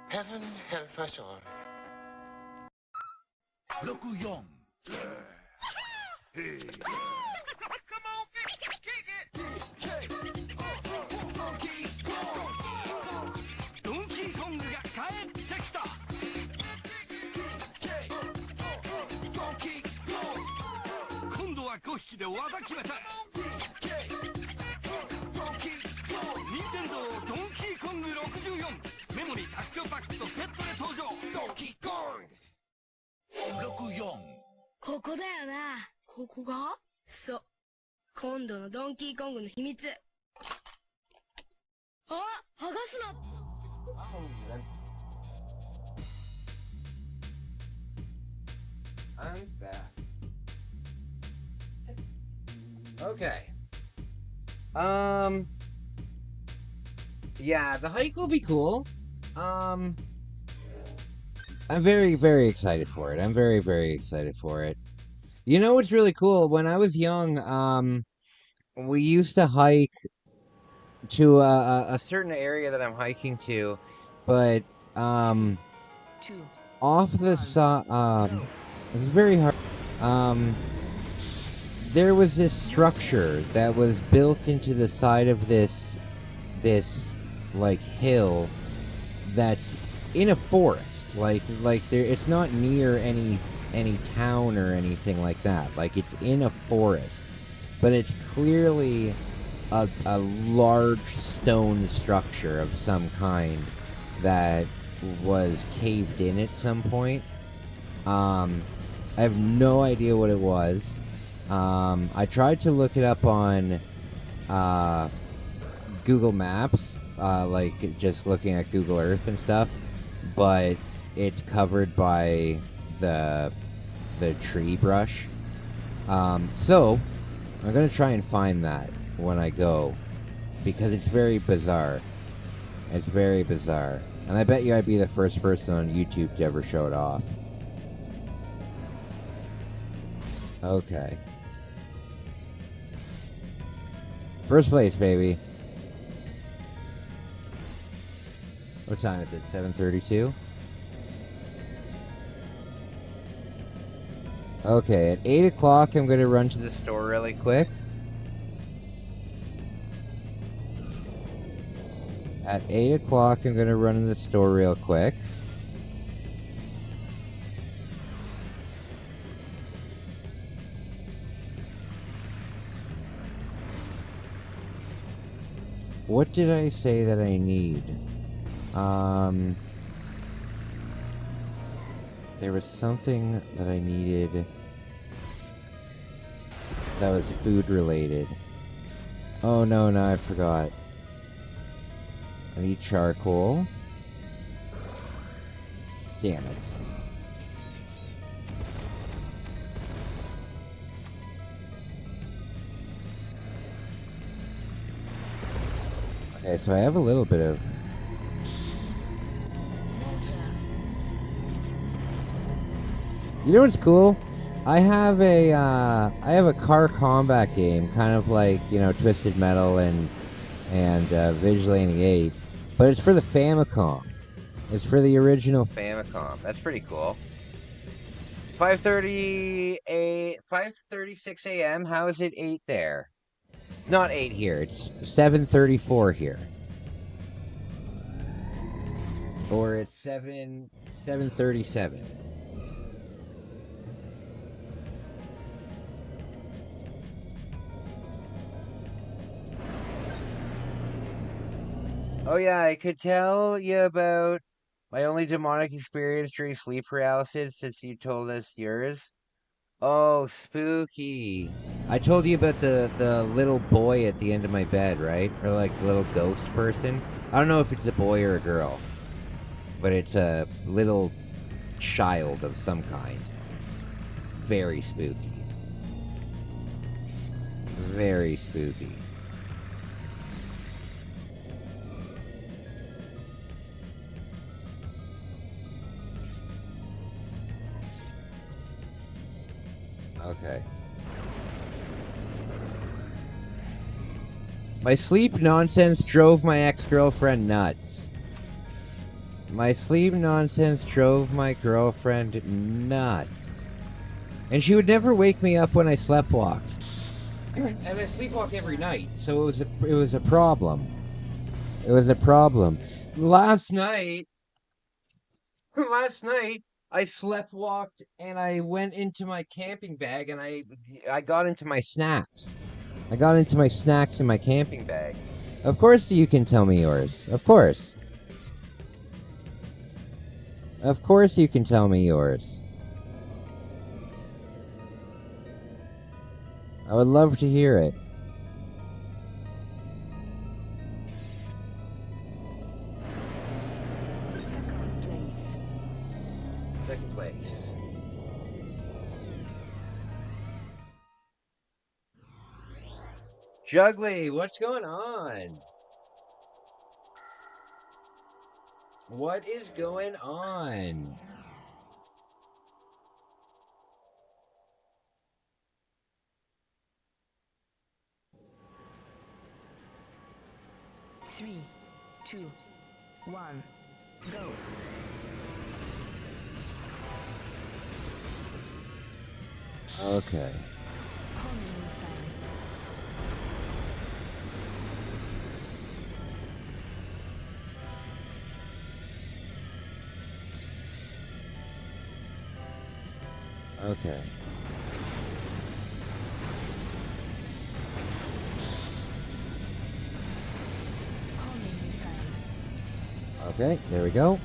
Heaven help us all. 64. Hey. Come on, kick it. Donkey Kong が帰ってきた。今度は5匹で技決めた。任天堂ドンキーコング64メモリー拡張パックとセットで登場。ドンキーコング64。ここだよな。ここが？そう。今度のドンキーコングの秘密。あ、剥がすな。I'm back. Okay. Yeah, the hike will be cool. I'm very, very excited for it. I'm very, very excited for it. You know what's really cool? When I was young, we used to hike to a certain area that I'm hiking to, but off the side, it's very hard. There was this structure that was built into the side of this like hill that's in a forest. Like there, it's not near any town or anything like that. Like it's in a forest, but it's clearly a large stone structure of some kind that was caved in at some point. I have no idea what it was. I tried to look it up on Google Maps, like just looking at Google Earth and stuff, but it's covered by the tree brush. So I'm gonna try and find that when I go, because it's very bizarre. It's very bizarre, and I bet you I'd be the first person on YouTube to ever show it off. Okay. First place, baby. What time is it? 7:32? Okay, at 8 o'clock, I'm going to run to the store really quick. At 8 o'clock, I'm going to run in the store real quick. What did I say that I need? There was something that I needed that was food related. Oh no, I forgot. I need charcoal. Damn it. Okay, so I have a little bit of... You know what's cool? I have a car combat game, kind of like, you know, Twisted Metal and Vigilante 8, but it's for the Famicom. It's for the original Famicom. That's pretty cool. 5:36 a.m. How is it 8 there? It's not 8 here. It's 7:34 here. Or it's 7:37. Oh yeah, I could tell you about my only demonic experience during sleep paralysis since you told us yours. Oh, spooky. I told you about the little boy at the end of my bed, right? Or like the little ghost person. I don't know if it's a boy or a girl, but it's a little child of some kind. Very spooky. Very spooky. Okay. My sleep nonsense drove my ex-girlfriend nuts. My sleep nonsense drove my girlfriend nuts. And she would never wake me up when I sleptwalked. And I sleepwalk every night, so it was a problem. It was a problem. Last night I sleptwalked and I went into my camping bag and I got into my snacks. I got into my snacks in my camping bag. Of course you can tell me yours. Of course. Of course you can tell me yours. I would love to hear it. Second place. Juggly, what's going on? What is going on? Three, two, one, go. Okay. Okay. Okay, there we go.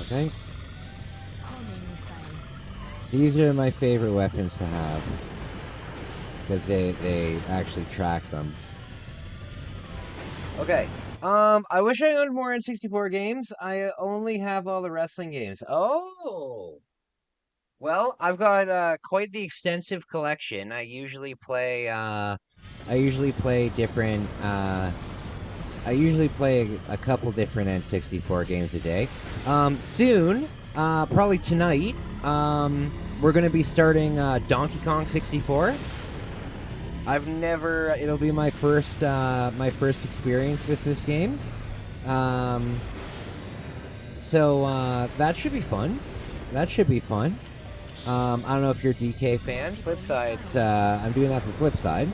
Okay. These are my favorite weapons to have. Because they actually track them. Okay. I wish I owned more N64 games. I only have all the wrestling games. Oh! Well, I've got quite the extensive collection. I usually play different I usually play a couple different N64 games a day. Soon, probably tonight, we're gonna be starting Donkey Kong 64. It'll be my first experience with this game. So that should be fun. I don't know if you're a DK fan. Flipside's, I'm doing that for Flipside.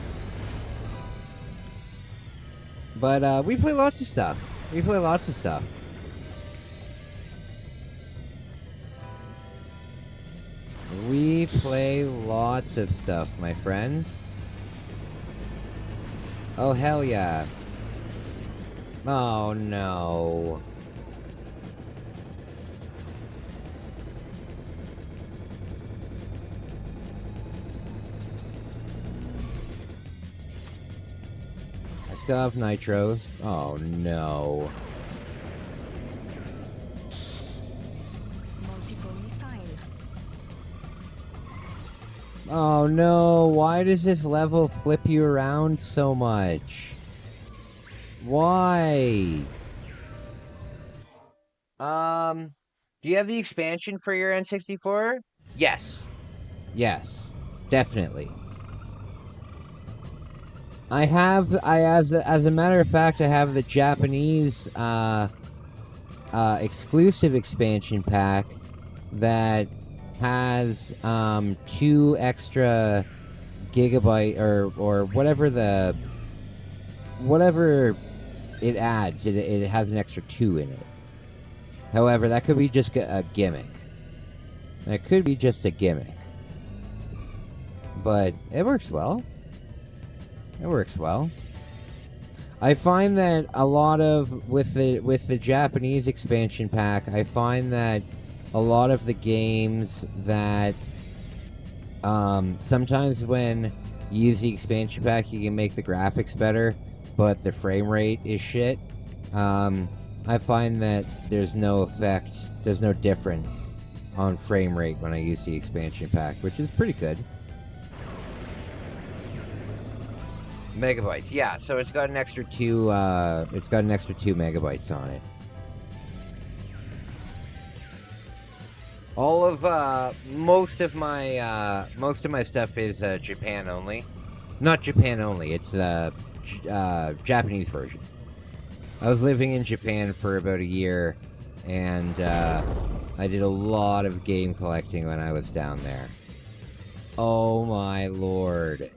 But we play lots of stuff. We play lots of stuff, my friends. Oh, hell yeah. Oh, no. I still have nitros. Oh, no. Oh no, why does this level flip you around so much? Why? Do you have the expansion for your N64? Yes. Yes, definitely. As a matter of fact, I have the Japanese exclusive expansion pack that has 2 extra gigabyte or whatever it adds. It has an extra 2 in it. However, that could be just a gimmick. But it works well. I find that a lot of with the Japanese expansion pack, I find that a lot of the games that sometimes when you use the expansion pack, you can make the graphics better, but the frame rate is shit. I find that there's no difference on frame rate when I use the expansion pack, which is pretty good. Megabytes, yeah. So it's got an extra 2. It's got an extra 2 megabytes on it. All of most of my stuff is Japan only. Not Japan only. It's the Japanese version. I was living in Japan for about a year, and I did a lot of game collecting when I was down there. Oh my lord.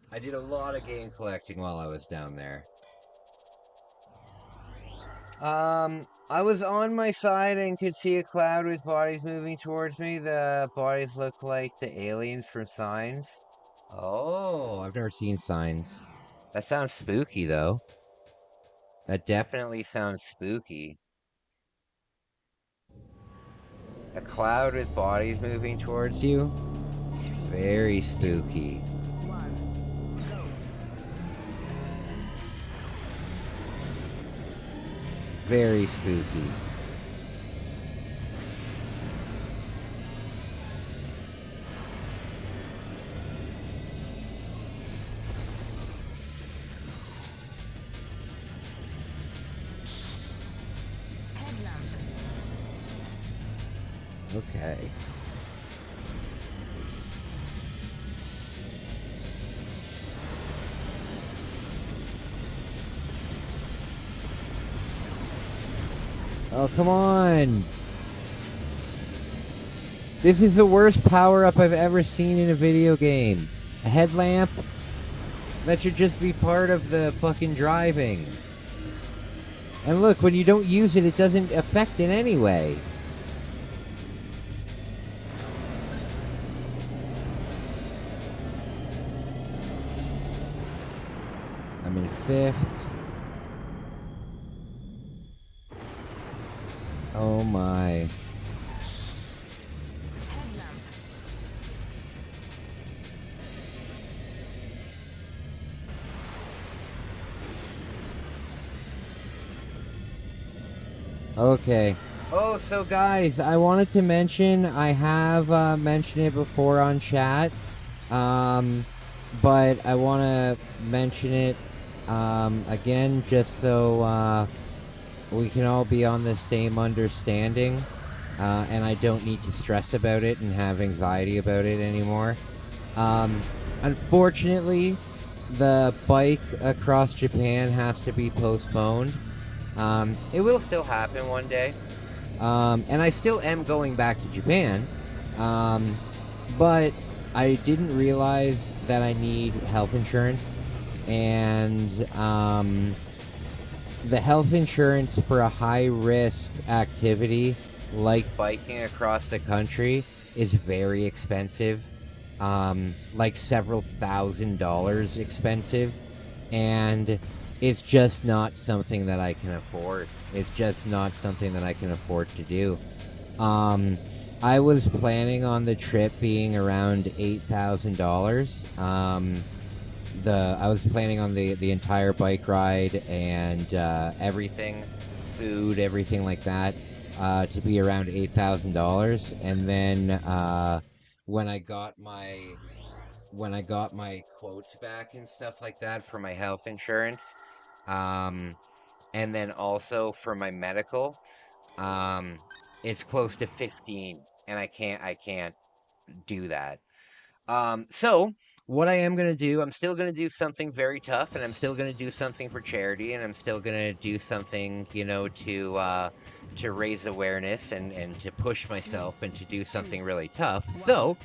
I did a lot of game collecting while I was down there. I was on my side and could see a cloud with bodies moving towards me. The bodies look like the aliens from Signs. Oh, I've never seen Signs. That sounds spooky, though. That definitely sounds spooky. A cloud with bodies moving towards you? Very spooky. Very spooky. Okay. Oh, come on! This is the worst power-up I've ever seen in a video game. A headlamp? That should just be part of the fucking driving. And look, when you don't use it, it doesn't affect it anyway. I'm in 5th. Oh my. Okay. Oh, so guys, I wanted to mention, I have mentioned it before on chat, but I want to mention it Again, just so we can all be on the same understanding, and I don't need to stress about it and have anxiety about it anymore. Unfortunately, the bike across Japan has to be postponed. It will still happen one day. And I still am going back to Japan. But I didn't realize that I need health insurance. And the health insurance for a high-risk activity like biking across the country is very expensive. Like several $1,000s expensive. And it's just not something that I can afford. It's just not something that I can afford to do. I was planning on the trip being around $8,000. I was planning on the entire bike ride and everything, food, everything like that, to be around $8,000. And then when I got my quotes back and stuff like that for my health insurance, and then also for my medical, it's close to 15, and I can't do that. So what I am gonna do, I'm still gonna do something very tough, and I'm still gonna do something for charity, and I'm still gonna do something, to raise awareness and to push myself and to do something really tough. So,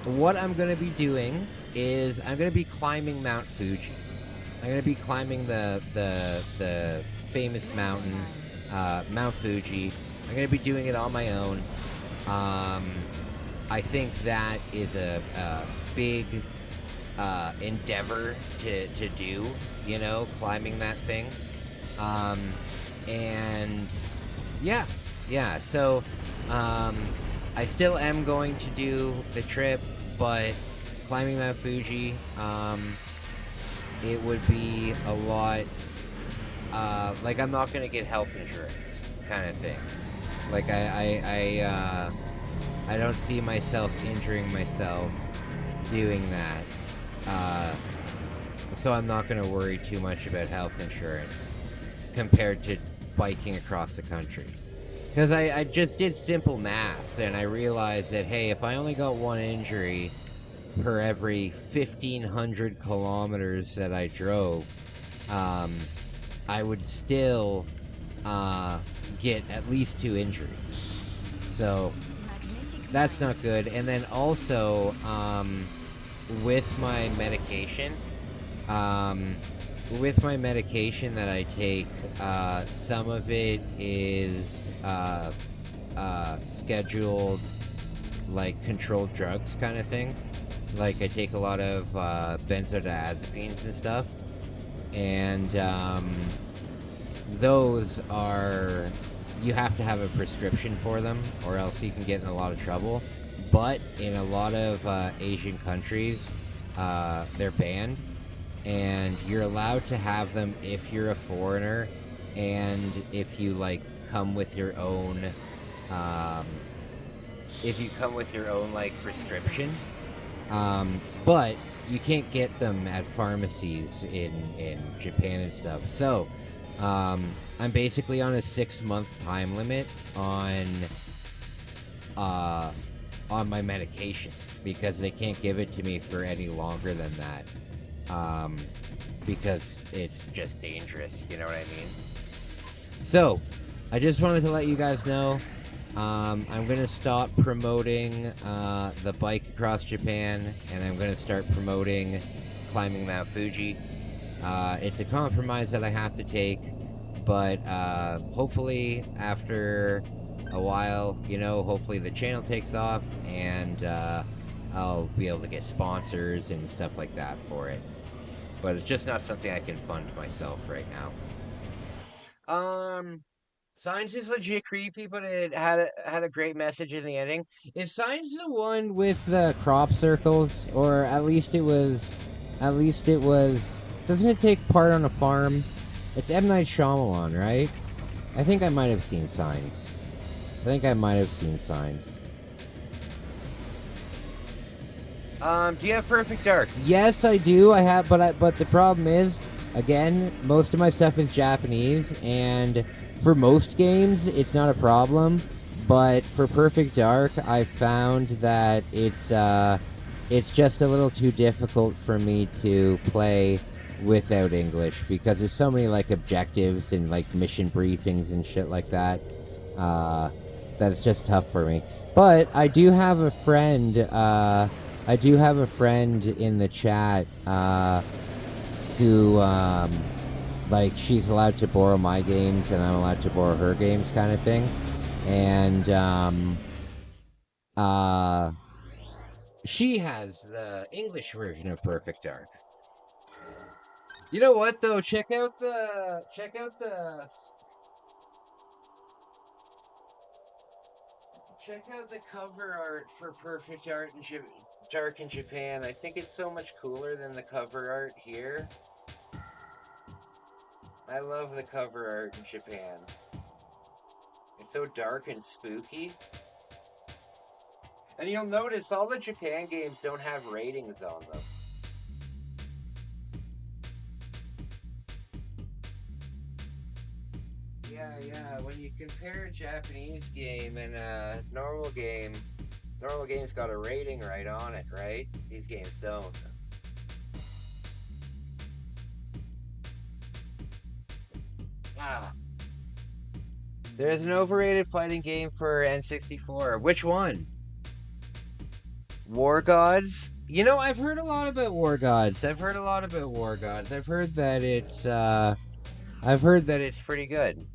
what I'm gonna be doing is I'm gonna be climbing Mount Fuji. I'm gonna be climbing the famous mountain, Mount Fuji. I'm gonna be doing it on my own. I think that is a big endeavor to do, climbing that thing. And yeah. So I still am going to do the trip, but climbing Mount Fuji, it would be a lot. Like I'm not gonna get health insurance, kind of thing. Like I don't see myself injuring myself doing that. So I'm not gonna worry too much about health insurance compared to biking across the country. Because I just did simple math and I realized that, hey, if I only got one injury per every 1,500 kilometers that I drove, I would still get at least 2 injuries. So that's not good. And then also, with my medication, that I take, some of it is scheduled, like controlled drugs kind of thing. Like I take a lot of benzodiazepines and stuff, and those are, you have to have a prescription for them or else you can get in a lot of trouble. But in a lot of Asian countries, they're banned, and you're allowed to have them if you're a foreigner and if you come with your own prescription. But you can't get them at pharmacies in Japan and stuff. So I'm basically on a 6-month time limit on my medication because they can't give it to me for any longer than that, because it's just dangerous, you know what I mean? So I just wanted to let you guys know, I'm gonna stop promoting the bike across Japan, and I'm gonna start promoting climbing Mount Fuji. It's a compromise that I have to take, but hopefully after a while, hopefully the channel takes off, and I'll be able to get sponsors and stuff like that for it. But it's just not something I can fund myself right now. Signs is legit creepy, but it had a great message in the ending. Is Signs the one with the crop circles, or at least it was? Doesn't it take part on a farm? It's M. Night Shyamalan, right? I think I might have seen Signs. Do you have Perfect Dark? Yes, I do. I have, but the problem is, again, most of my stuff is Japanese, and for most games, it's not a problem. But for Perfect Dark, I found that it's just a little too difficult for me to play without English, because there's so many like objectives and like mission briefings and shit like that, that it's just tough for me. But I do have a friend, in the chat, who, like, she's allowed to borrow my games and I'm allowed to borrow her games, kind of thing. And, she has the English version of Perfect Dark. You know what, though? Check out the cover art for Perfect Dark in Japan. I think it's so much cooler than the cover art here. I love the cover art in Japan. It's so dark and spooky. And you'll notice all the Japan games don't have ratings on them. Yeah, when you compare a Japanese game and a normal game's got a rating right on it, right? These games don't. There's an overrated fighting game for N64. Which one? War Gods? You know, I've heard a lot about War Gods. I've heard that it's pretty good.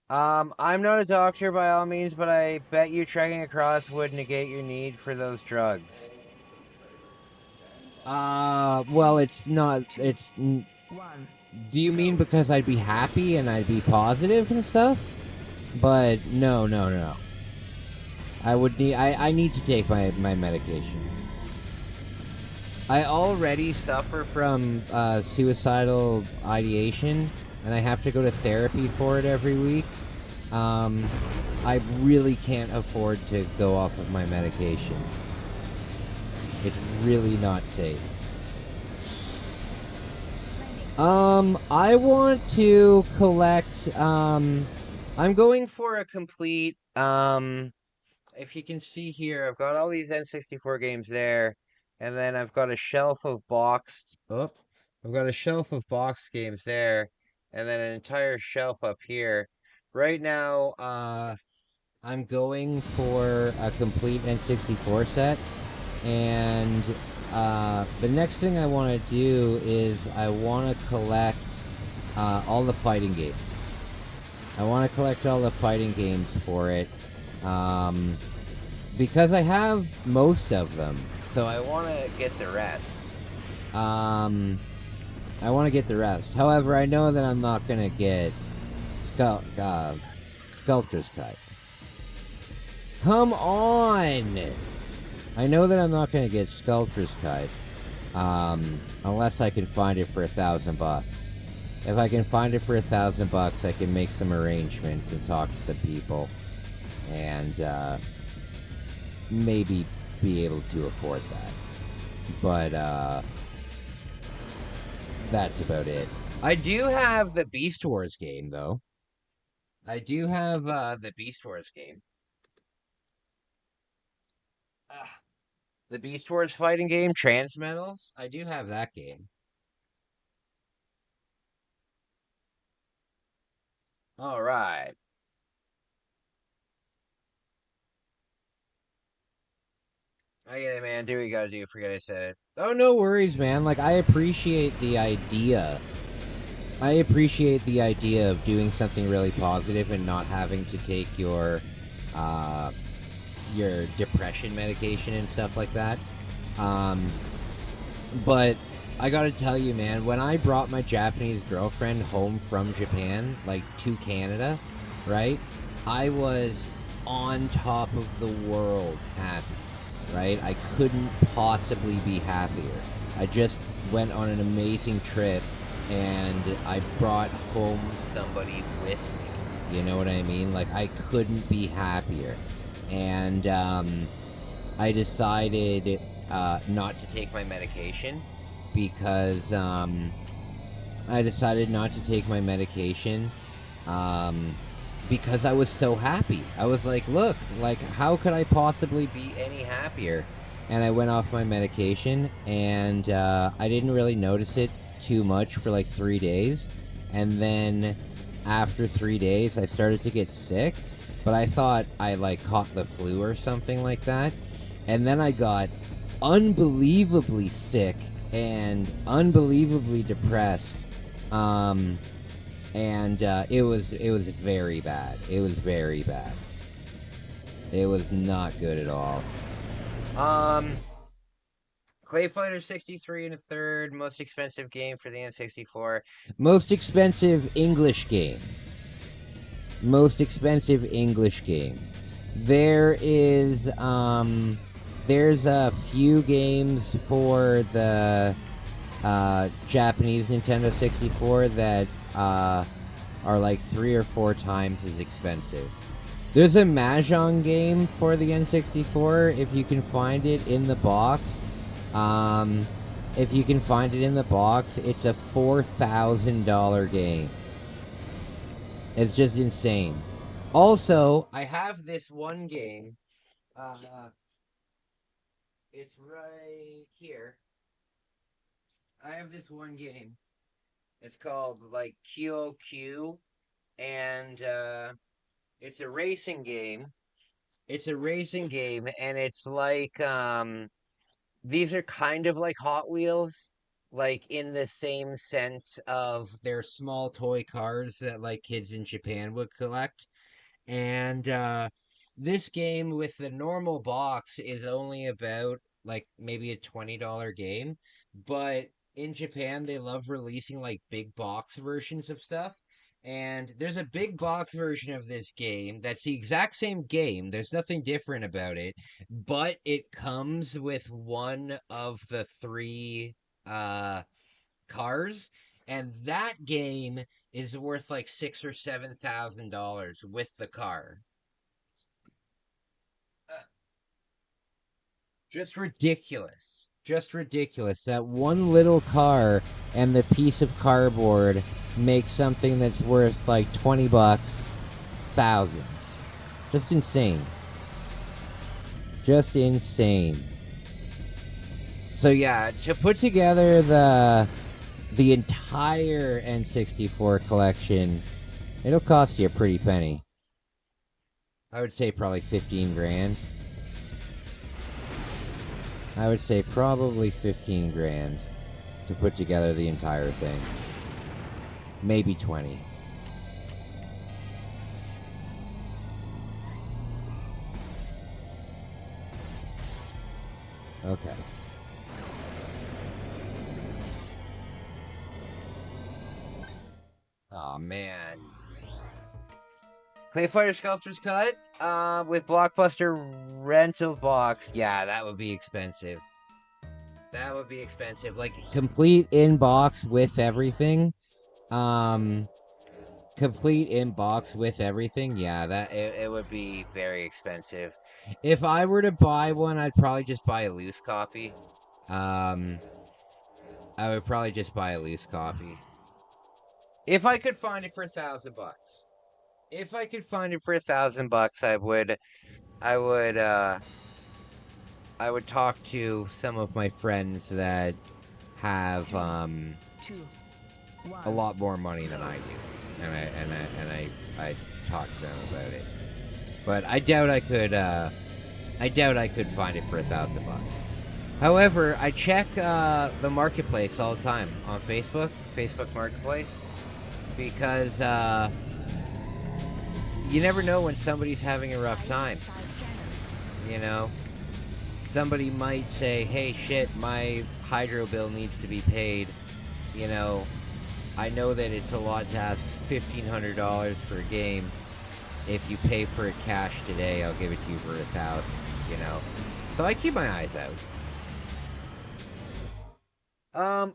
I'm not a doctor by all means, but I bet you trekking across would negate your need for those drugs. Well, it's not, it's... Do you mean because I'd be happy and I'd be positive and stuff? But no. I need to take my medication. I already suffer from suicidal ideation, and I have to go to therapy for it every week. I really can't afford to go off of my medication. It's really not safe. I want to collect, I'm going for a complete, if you can see here, I've got all these N64 games there, and then I've got a shelf of boxed games there, and then an entire shelf up here. Right now, I'm going for a complete N64 set, and the next thing I want to do is I want to collect all the fighting games. I want to collect all the fighting games for it, because I have most of them, so I want to get the rest. However, I know that I'm not going to get Sculptor's Cut. Come on! I know that I'm not going to get Sculptor's Cut, unless I can find it for $1,000. If I can find it for $1,000, I can make some arrangements and talk to some people, and maybe be able to afford that. But that's about it. I do have the Beast Wars game, though. The Beast Wars fighting game, Transmetals. I do have that game. All right. I get it, man. Do what you gotta do. Forget I said it. Oh, no worries, man. Like, I appreciate the idea. Of doing something really positive and not having to take your depression medication and stuff like that. But I gotta tell you, man, when I brought my Japanese girlfriend home from Japan, like, to Canada, right? I was on top of the world happy. Right? I couldn't possibly be happier. I just went on an amazing trip, and I brought home somebody with me. You know what I mean? Like, I couldn't be happier. And I decided not to take my medication because I decided not to take my medication because I was so happy. I was like, look, like, how could I possibly be any happier? And I went off my medication, and I didn't really notice it too much for like 3 days. And then after 3 days, I started to get sick, but I thought I like caught the flu or something like that. And then I got unbelievably sick and unbelievably depressed. It was very bad. It was very bad. It was not good at all. Clay Fighter 63 and a third, most expensive game for the N64. Most expensive English game. Most expensive English game. There is, there's a few games for the Japanese Nintendo 64 that are like 3 or 4 times as expensive. There's a Mahjong game for the N64, if you can find it in the box. If you can find it in the box, it's a $4,000 game. It's just insane. Also, I have this one game. It's right here. I have this one game. It's called, like, QOQ. And, it's a racing game. It's a racing game, and it's like, these are kind of like Hot Wheels, like in the same sense of they're small toy cars that like kids in Japan would collect. And this game with the normal box is only about like maybe a $20 game, but in Japan they love releasing like big box versions of stuff. And there's a big box version of this game that's the exact same game. There's nothing different about it, but it comes with one of the 3 cars, and that game is worth like $6,000 or $7,000 with the car. Just ridiculous. Just ridiculous. That one little car and the piece of cardboard make something that's worth like $20, thousands. Just insane. Just insane. So yeah, to put together the entire N64 collection, it'll cost you a pretty penny. I would say probably 15 grand. I would say probably 15 grand to put together the entire thing. Maybe 20. Okay. Oh man. Clay Fighter Sculptor's Cut with Blockbuster rental box. Yeah, that would be expensive. That would be expensive. Like complete in-box with everything. Complete in-box with everything. Yeah, that it would be very expensive. If I were to buy one, I'd probably just buy a loose copy. I would probably just buy a loose copy. If I could find it for $1,000. If I could find it for $1,000, I would talk to some of my friends that have a lot more money than I do, and I talk to them about it. But I doubt I could find it for $1,000. However, I check the marketplace all the time on Facebook Marketplace, because you never know when somebody's having a rough time. You know, somebody might say, hey, shit, my hydro bill needs to be paid. You know, I know that it's a lot to ask $1,500 for a game. If you pay for it cash today, I'll give it to you for $1,000, you know. So I keep my eyes out.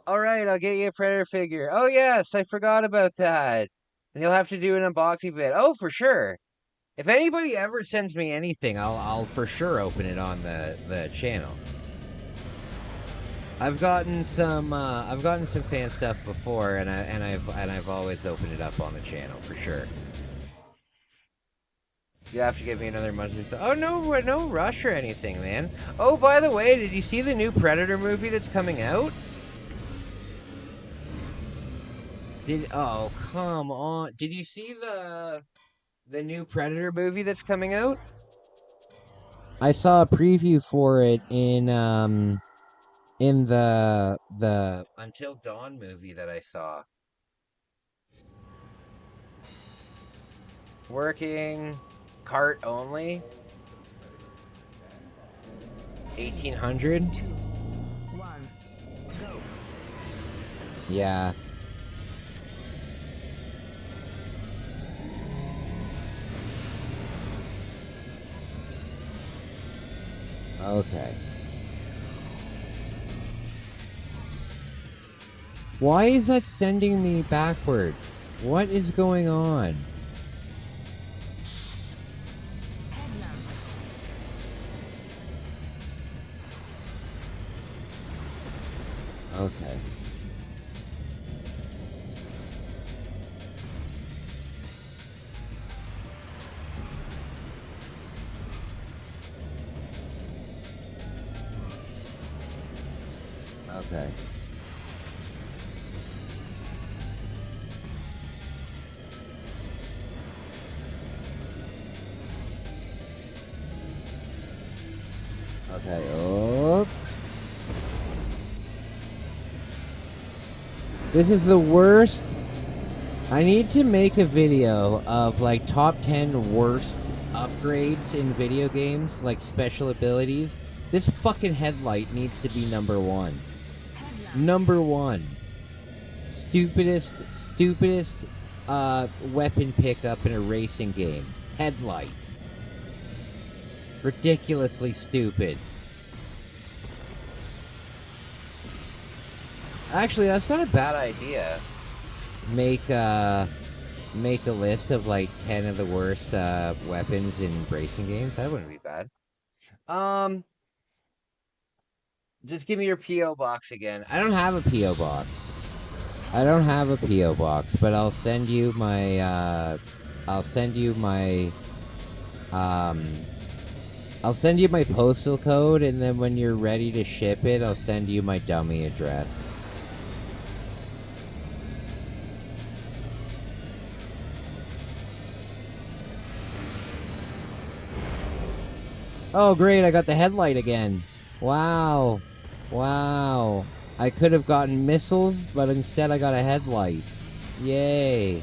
Alright, I'll get you a Predator figure. Oh yes, I forgot about that. And you'll have to do an unboxing vid. Oh, for sure. If anybody ever sends me anything, I'll for sure open it on the channel. I've gotten some fan stuff before, and I've always opened it up on the channel for sure. You have to give me another month or so. Oh no rush or anything, man. Oh, by the way, did you see the new Predator movie that's coming out? Oh, come on. Did you see the new Predator movie that's coming out? I saw a preview for it in the Until Dawn movie that I saw. Working cart only. 1800. 2, 1, go. Yeah. Okay. Why is that sending me backwards? What is going on? Headlamp. Okay. Okay. Okay, oh. This is the worst. I need to make a video of like top 10 worst upgrades in video games, like special abilities. This fucking headlight needs to be number 1. Number 1. Stupidest weapon pickup in a racing game. Headlight. Ridiculously stupid. Actually, that's not a bad idea. Make a list of like 10 of the worst weapons in racing games. That wouldn't be bad. Just give me your P.O. box again. I don't have a P.O. box. I don't have a P.O. box, but I'll send you my I'll send you my postal code, and then when you're ready to ship it, I'll send you my dummy address. Oh, great, I got the headlight again. Wow. Wow. I could have gotten missiles, but instead I got a headlight. Yay.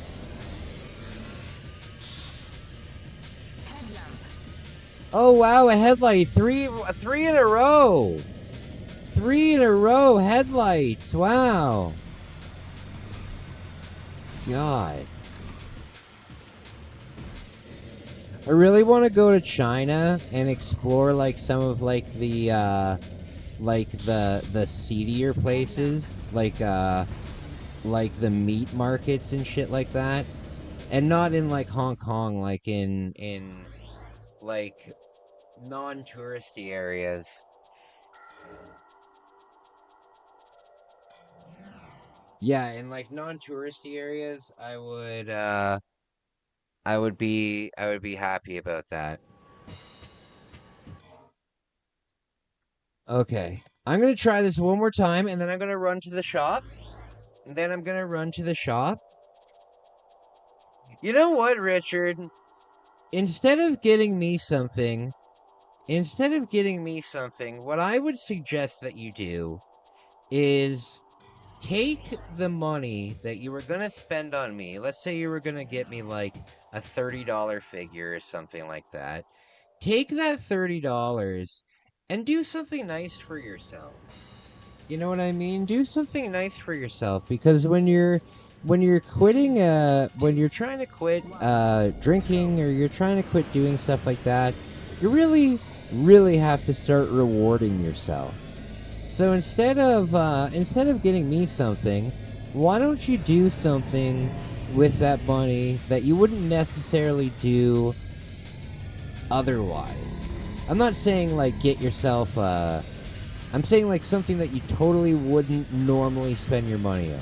Oh, wow, a headlight. Three in a row. 3 in a row headlights. Wow. God. I really want to go to China and explore like some of like the seedier places, like the meat markets and shit like that, and not in like Hong Kong, like in like non-touristy areas. Yeah, in like non-touristy areas, I would be happy about that. Okay. I'm going to try this one more time, and then I'm going to run to the shop. You know what, Richard? Instead of getting me something, what I would suggest that you do is take the money that you were going to spend on me. Let's say you were going to get me like a $30 figure or something like that. Take that $30 and do something nice for yourself. You know what I mean? Do something nice for yourself, because when you're quitting when you're trying to quit drinking, or you're trying to quit doing stuff like that, you really have to start rewarding yourself. So instead of getting me something, why don't you do something with that money that you wouldn't necessarily do otherwise? I'm not saying like get yourself I'm saying like something that you totally wouldn't normally spend your money on.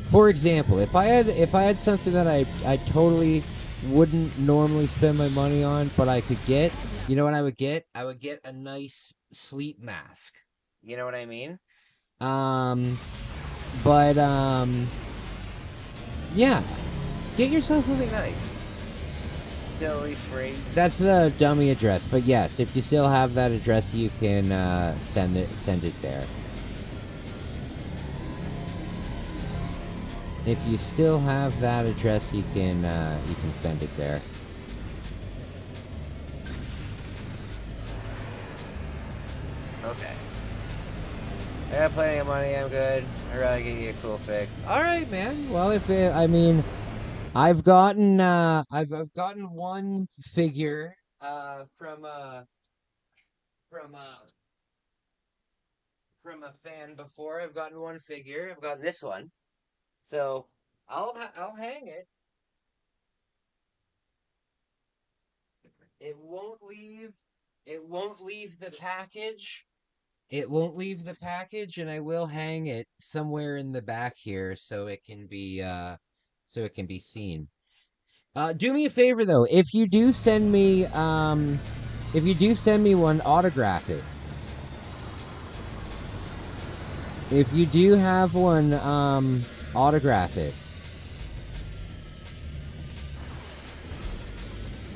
For example, if I had something that I totally wouldn't normally spend my money on, but I could get, you know what I would get? I would get a nice sleep mask. You know what I mean? Yeah. Get yourself something nice. Still at least free. That's the dummy address, but yes, if you still have that address, you can send it there. If you still have that address, you can send it there. Okay. I got plenty of money. I'm good. I'd rather give you a cool fix. All right, man. Well, I mean, I've gotten one figure from a fan before. I've gotten one figure. I've gotten this one. So I'll hang it. It won't leave the package. It won't leave the package, and I will hang it somewhere in the back here so it can be seen. Do me a favor though, if you do send me one, autograph it. If you do have one, autograph it.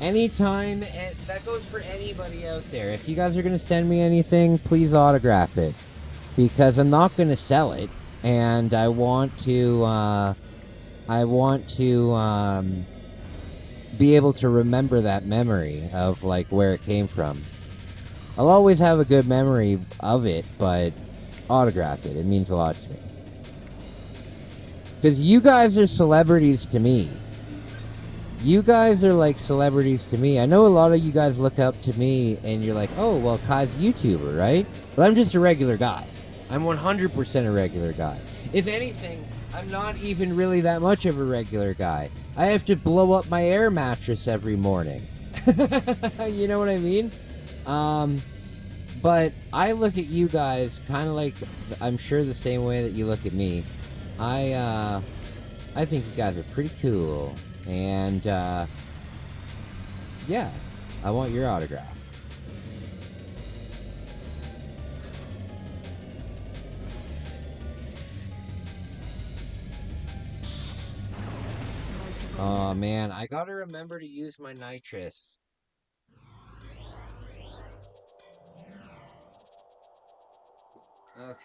Anytime, and that goes for anybody out there. If you guys are gonna send me anything, please autograph it, because I'm not gonna sell it, and I want to be able to remember that memory of like where it came from. I'll always have a good memory of it, but autograph it. It means a lot to me. Because you guys are celebrities to me. You guys are like celebrities to me. I know a lot of you guys look up to me and you're like, oh, well, Kai's a YouTuber, right? But I'm just a regular guy. I'm 100% a regular guy. If anything, I'm not even really that much of a regular guy. I have to blow up my air mattress every morning. You know what I mean? But I look at you guys kind of like, I'm sure the same way that you look at me. I think you guys are pretty cool. And, yeah, I want your autograph. Oh, man, I gotta remember to use my nitrous. Okay.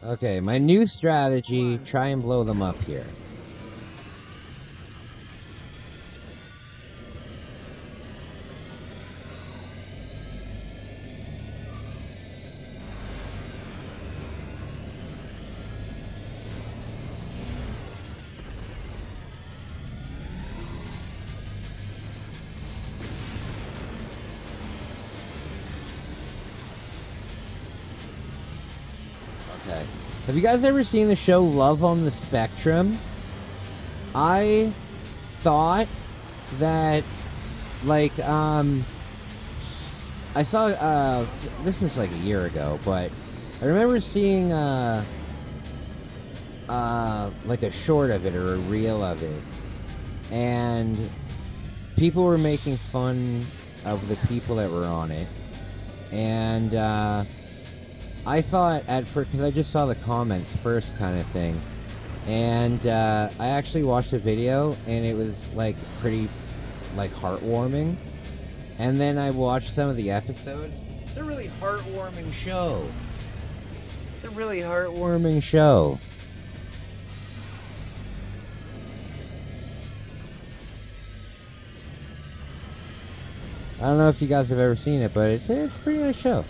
Okay, my new strategy, try and blow them up here. Okay. Have you guys ever seen the show Love on the Spectrum? I thought that, like, I saw, this was like a year ago, but I remember seeing, like a short of it or a reel of it, and people were making fun of the people that were on it, and, I thought at first, because I just saw the comments first kind of thing, and I actually watched the video, and it was like pretty like heartwarming, and then I watched some of the episodes. It's a really heartwarming show. It's a really heartwarming show. I don't know if you guys have ever seen it, but it's a pretty nice show.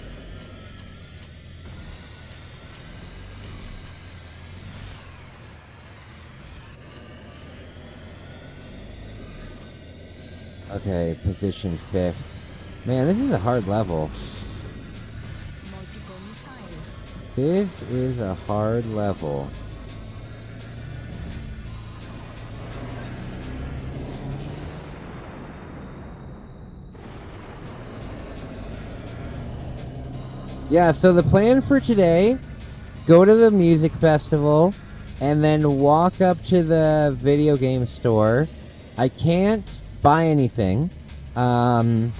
Okay, position 5th. Man, this is a hard level. This is a hard level. Yeah, so the plan for today, go to the music festival, and then walk up to the video game store. I can't buy anything. This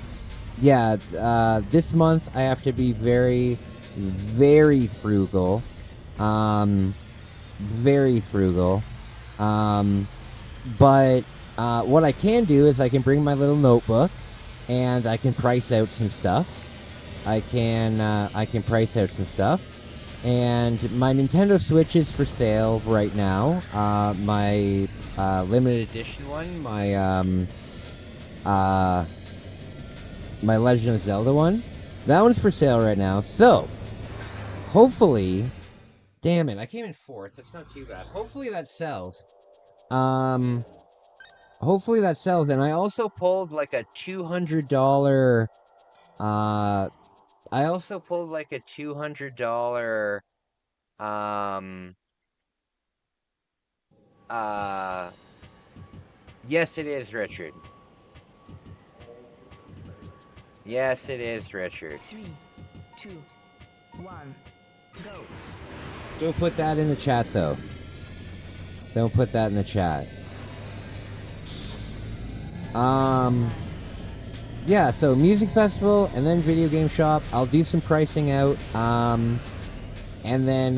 month I have to be very, very frugal. Very frugal. But what I can do is I can bring my little notebook, and I can price out some stuff. I can price out some stuff. And my Nintendo Switch is for sale right now. My limited edition one, my Legend of Zelda one, that one's for sale right now. So, hopefully, damn it, I came in 4th. That's not too bad. Hopefully that sells. Hopefully that sells. And I also pulled like a $200. I also pulled like a $200. Yes, it is, Richard. Yes, it is, Richard. 3, 2, 1, go. Don't put that in the chat, though. Don't put that in the chat. Yeah, so music festival and then video game shop. I'll do some pricing out. And then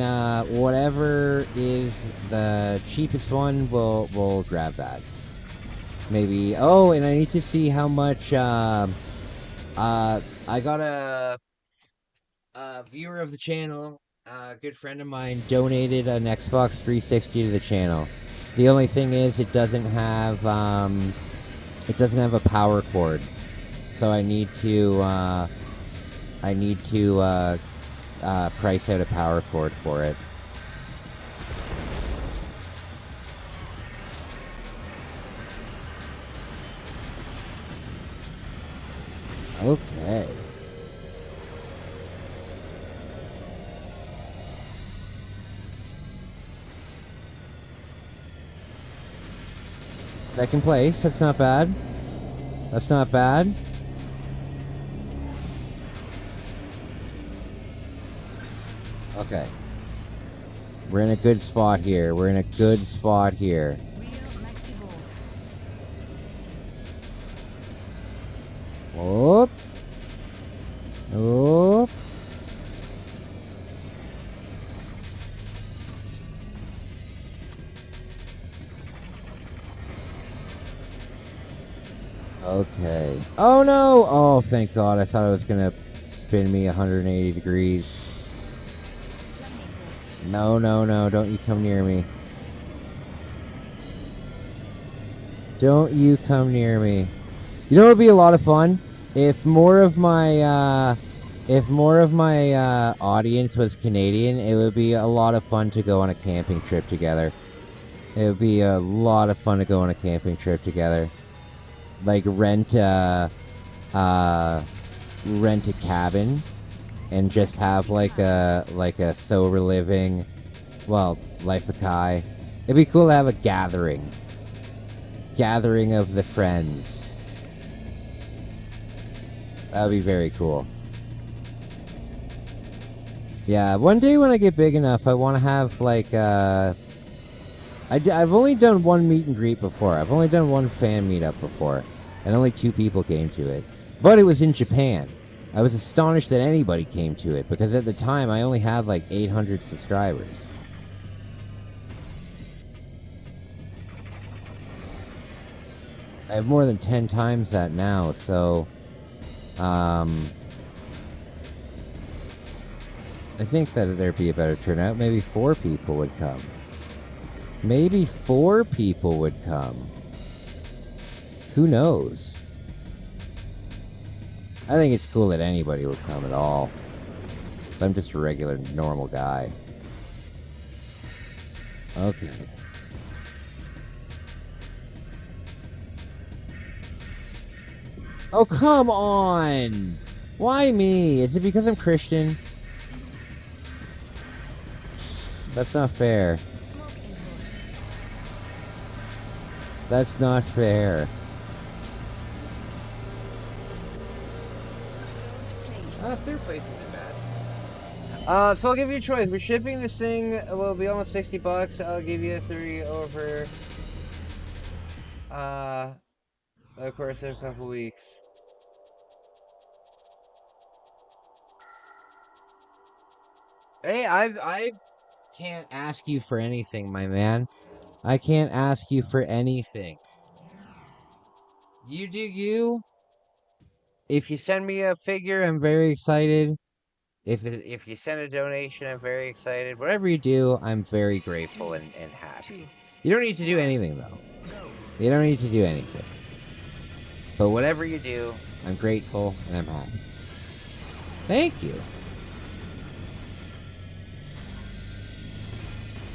whatever is the cheapest one, we'll grab that. Maybe. Oh, and I need to see how much. I got a viewer of the channel, a good friend of mine, donated an Xbox 360 to the channel. The only thing is, it doesn't have a power cord, so I need to price out a power cord for it. Okay. Second place, that's not bad. That's not bad. Okay. We're in a good spot here. We're in a good spot here. Whoop. Whoop. Okay. Oh no! Oh, thank God. I thought it was gonna spin me 180 degrees. No, no, no. Don't you come near me. Don't you come near me. You know what would be a lot of fun? If more of my audience was Canadian, it would be a lot of fun to go on a camping trip together. It would be a lot of fun to go on a camping trip together. Like rent a cabin and just have like a sober living, well, Life of Kai. It'd be cool to have a gathering of the friends. That would be very cool. Yeah, one day when I get big enough, I want to have like I've only done one meet and greet before. I've only done one fan meetup before, and only 2 people came to it. But it was in Japan. I was astonished that anybody came to it, because at the time I only had like 800 subscribers. I have more than 10 times that now, so I think that there'd be a better turnout. Maybe 4 people would come. Maybe 4 people would come. Who knows? I think it's cool that anybody would come at all. So I'm just a regular, normal guy. Okay. Oh, come on! Why me? Is it because I'm Christian? That's not fair. That's not fair. Third place isn't bad. So I'll give you a choice. We're shipping this thing will be almost $60. I'll give you 3 over of course in a couple weeks. Hey, I can't ask you for anything, my man. I can't ask you for anything. You do you. If you send me a figure, I'm very excited. If you send a donation, I'm very excited. Whatever you do, I'm very grateful and happy. You don't need to do anything, though. You don't need to do anything. But whatever you do, I'm grateful and I'm happy. Thank you.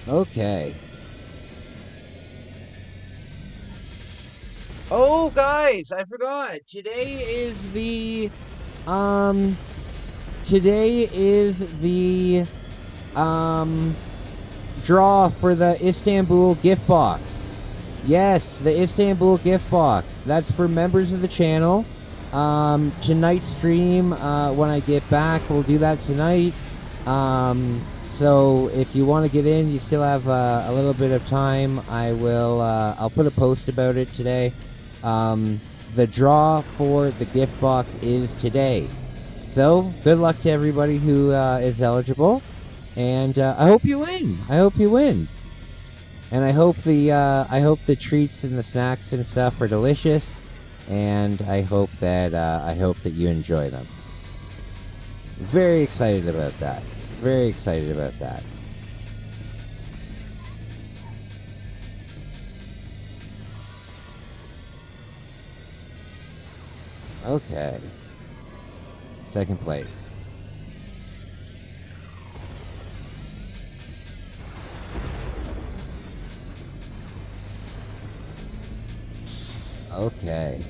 Okay. Oh, guys, I forgot. Today is the draw for the Istanbul gift box. Yes, the Istanbul gift box. That's for members of the channel. Tonight's stream, when I get back, we'll do that tonight. So if you want to get in, you still have a little bit of time. I'll put a post about it today. The draw for the gift box is today. So, good luck to everybody who is eligible. And I hope you win. I hope you win. And I hope the treats and the snacks and stuff are delicious. And I hope that you enjoy them. Very excited about that. Very excited about that. Okay. Second place. Okay.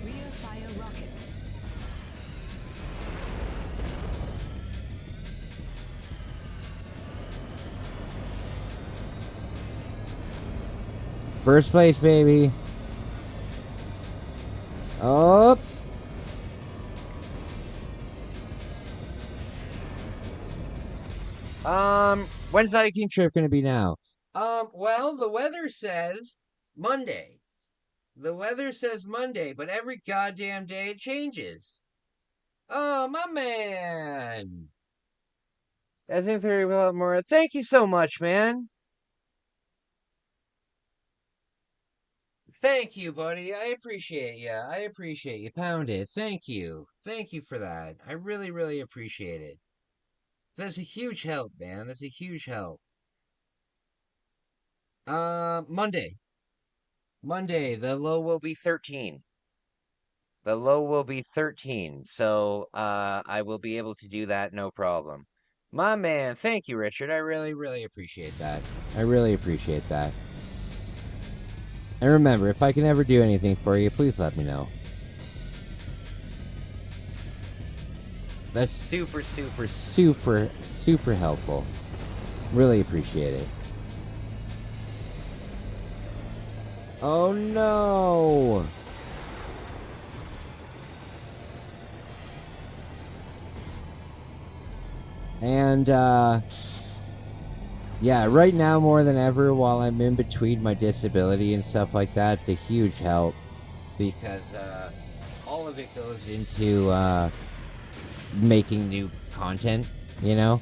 First place, baby. Oh. When's the hiking trip gonna be now? Well, the weather says Monday. The weather says Monday, but every goddamn day it changes. Oh, my man. I think very well, Maura. Thank you so much, man. Thank you, buddy. I appreciate you. I appreciate you. Pound it. Thank you. Thank you for that. I really, really appreciate it. That's a huge help, man. That's a huge help. Monday. Monday, the low will be 13. The low will be 13. So, I will be able to do that no problem. My man, thank you, Richard. I really, really appreciate that. I really appreciate that. And remember, if I can ever do anything for you, please let me know. That's super, super, super, super helpful. Really appreciate it. Oh no! And, yeah, right now more than ever, while I'm in between my disability and stuff like that, it's a huge help. Because, all of it goes into, making new content, you know?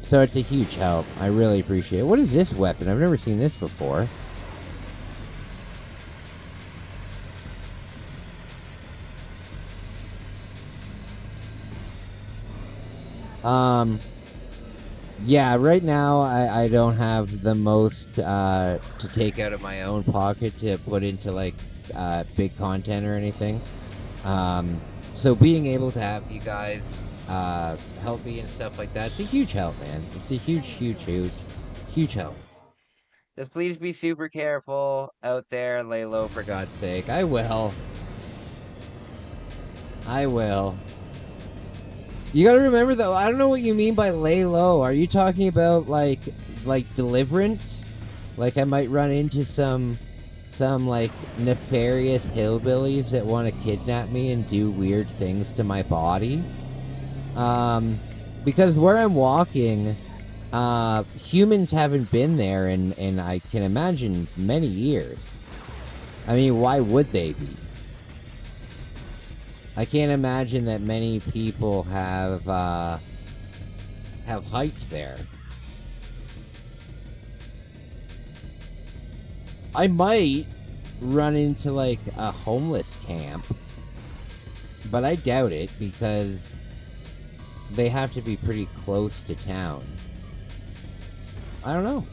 So it's a huge help. I really appreciate it. What is this weapon? I've never seen this before. Yeah, right now I don't have the most to take out of my own pocket to put into like big content or anything. So being able to have you guys help me and stuff like that, it's a huge help, man. It's a huge, huge, huge, huge help. Just please be super careful out there and lay low for God's sake. I will. I will. You gotta remember though, I don't know what you mean by lay low. Are you talking about like deliverance? Like I might run into some like nefarious hillbillies that want to kidnap me and do weird things to my body? Because where I'm walking, humans haven't been there in I can imagine many years. I mean, why would they be? I can't imagine that many people have hiked there. I might run into like a homeless camp, but I doubt it because they have to be pretty close to town. I don't know.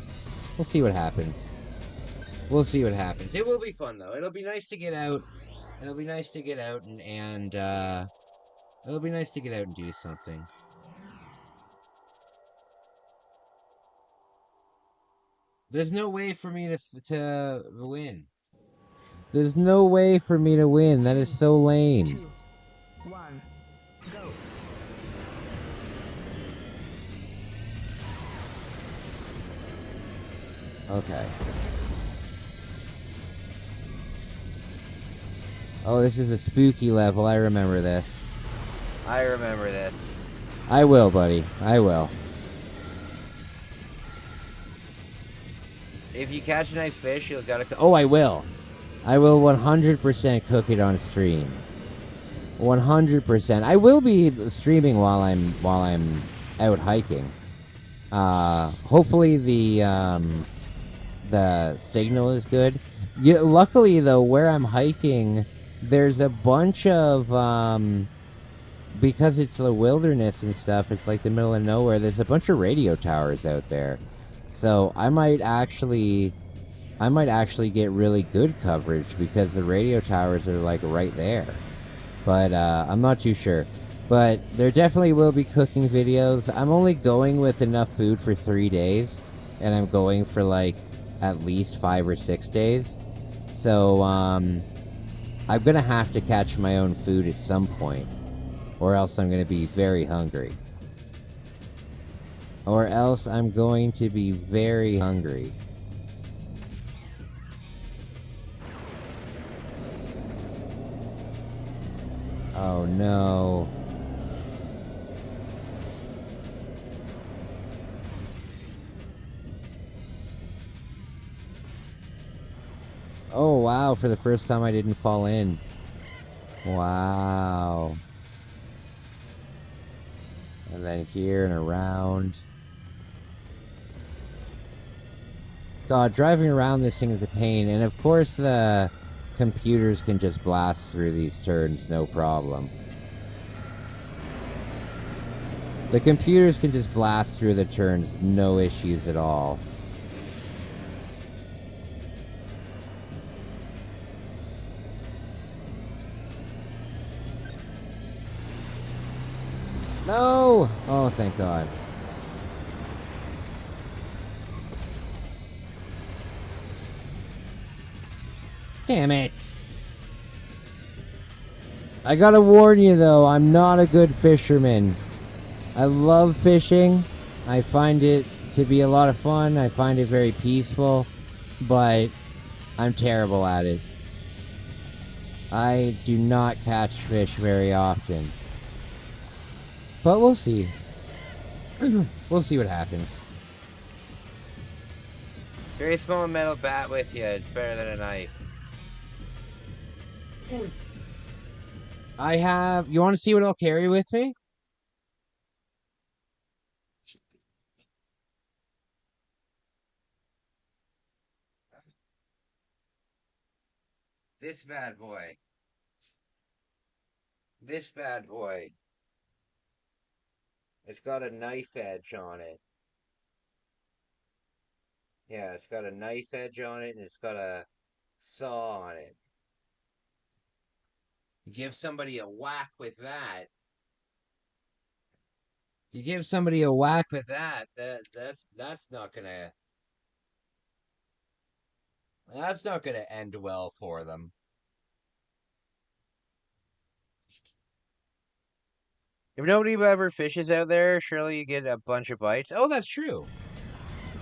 We'll see what happens. We'll see what happens. It will be fun though. It'll be nice to get out. It'll be nice to get out and it'll be nice to get out and do something. There's no way for me to win. There's no way for me to win. That is so lame. 2, 1, go. Okay. Oh, this is a spooky level. I remember this. I remember this. I will, buddy. I will. If you catch a nice fish, you'll gotta... Oh, I will. I will 100% cook it on stream. 100%. I will be streaming while I'm out hiking. Hopefully the signal is good. Yeah, luckily though, where I'm hiking, there's a bunch of because it's the wilderness and stuff. It's like the middle of nowhere. There's a bunch of radio towers out there, so I might actually get really good coverage because the radio towers are like right there. But I'm not too sure. But there definitely will be cooking videos. I'm only going with enough food for 3 days, and I'm going for like at least 5 or 6 days. So I'm gonna have to catch my own food at some point, or else I'm gonna be very hungry. Or else I'm going to be very hungry. Oh no. Oh wow, for the first time I didn't fall in. Wow. And then here and around. God, driving around this thing is a pain. And of course the computers can just blast through these turns, no problem. The computers can just blast through the turns, no issues at all. No! Oh, thank God. Damn it! I gotta warn you though, I'm not a good fisherman. I love fishing. I find it to be a lot of fun. I find it very peaceful. But I'm terrible at it. I do not catch fish very often. But we'll see. We'll see what happens. Very small metal bat with you. It's better than a knife. I have... You want to see what I'll carry with me? This bad boy. This bad boy. It's got a knife edge on it. Yeah, it's got a knife edge on it and it's got a saw on it. You give somebody a whack with that. You give somebody a whack with that, that's not gonna... That's not gonna end well for them. If nobody ever fishes out there, surely you get a bunch of bites. Oh, that's true.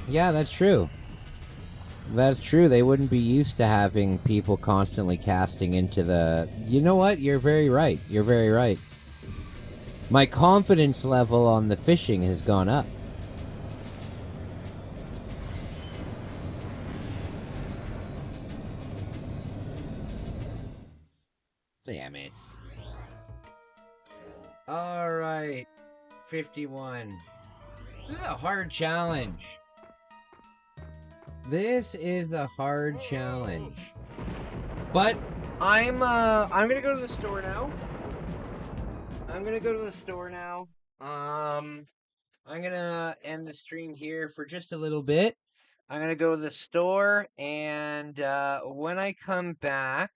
Yeah, that's true. That's true. They wouldn't be used to having people constantly casting into the... You know what? You're very right. You're very right. My confidence level on the fishing has gone up. Damn it. Alright. 51. This is a hard challenge. This is a hard challenge. But I'm gonna go to the store now. I'm gonna end the stream here for just a little bit. I'm gonna go to the store, and when I come back,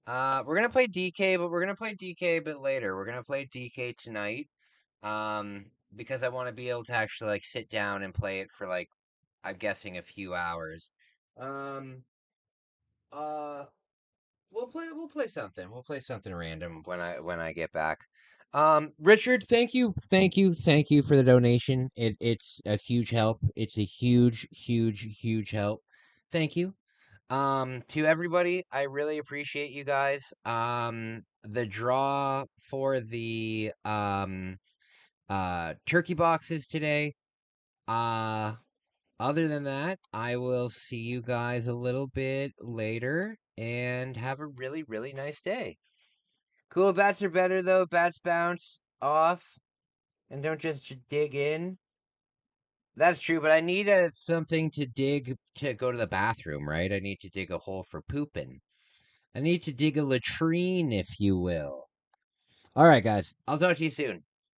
we're gonna play DK, but we're gonna play DK a bit later. We're gonna play DK tonight, because I want to be able to actually like sit down and play it for like, I'm guessing, a few hours. Um, uh, we'll play something. We'll play something random when I get back. Richard, thank you for the donation. It's a huge help. It's a huge help. Thank you. To everybody, I really appreciate you guys. The draw for the turkey boxes today. Uh Other than that, I will see you guys a little bit later and have a really nice day. Cool bats are better though. Bats bounce off and don't just dig in. That's true, but I need something to dig to go to the bathroom, right? I need to dig a hole for pooping. I need to dig a latrine, if you will. All right, guys. I'll talk to you soon.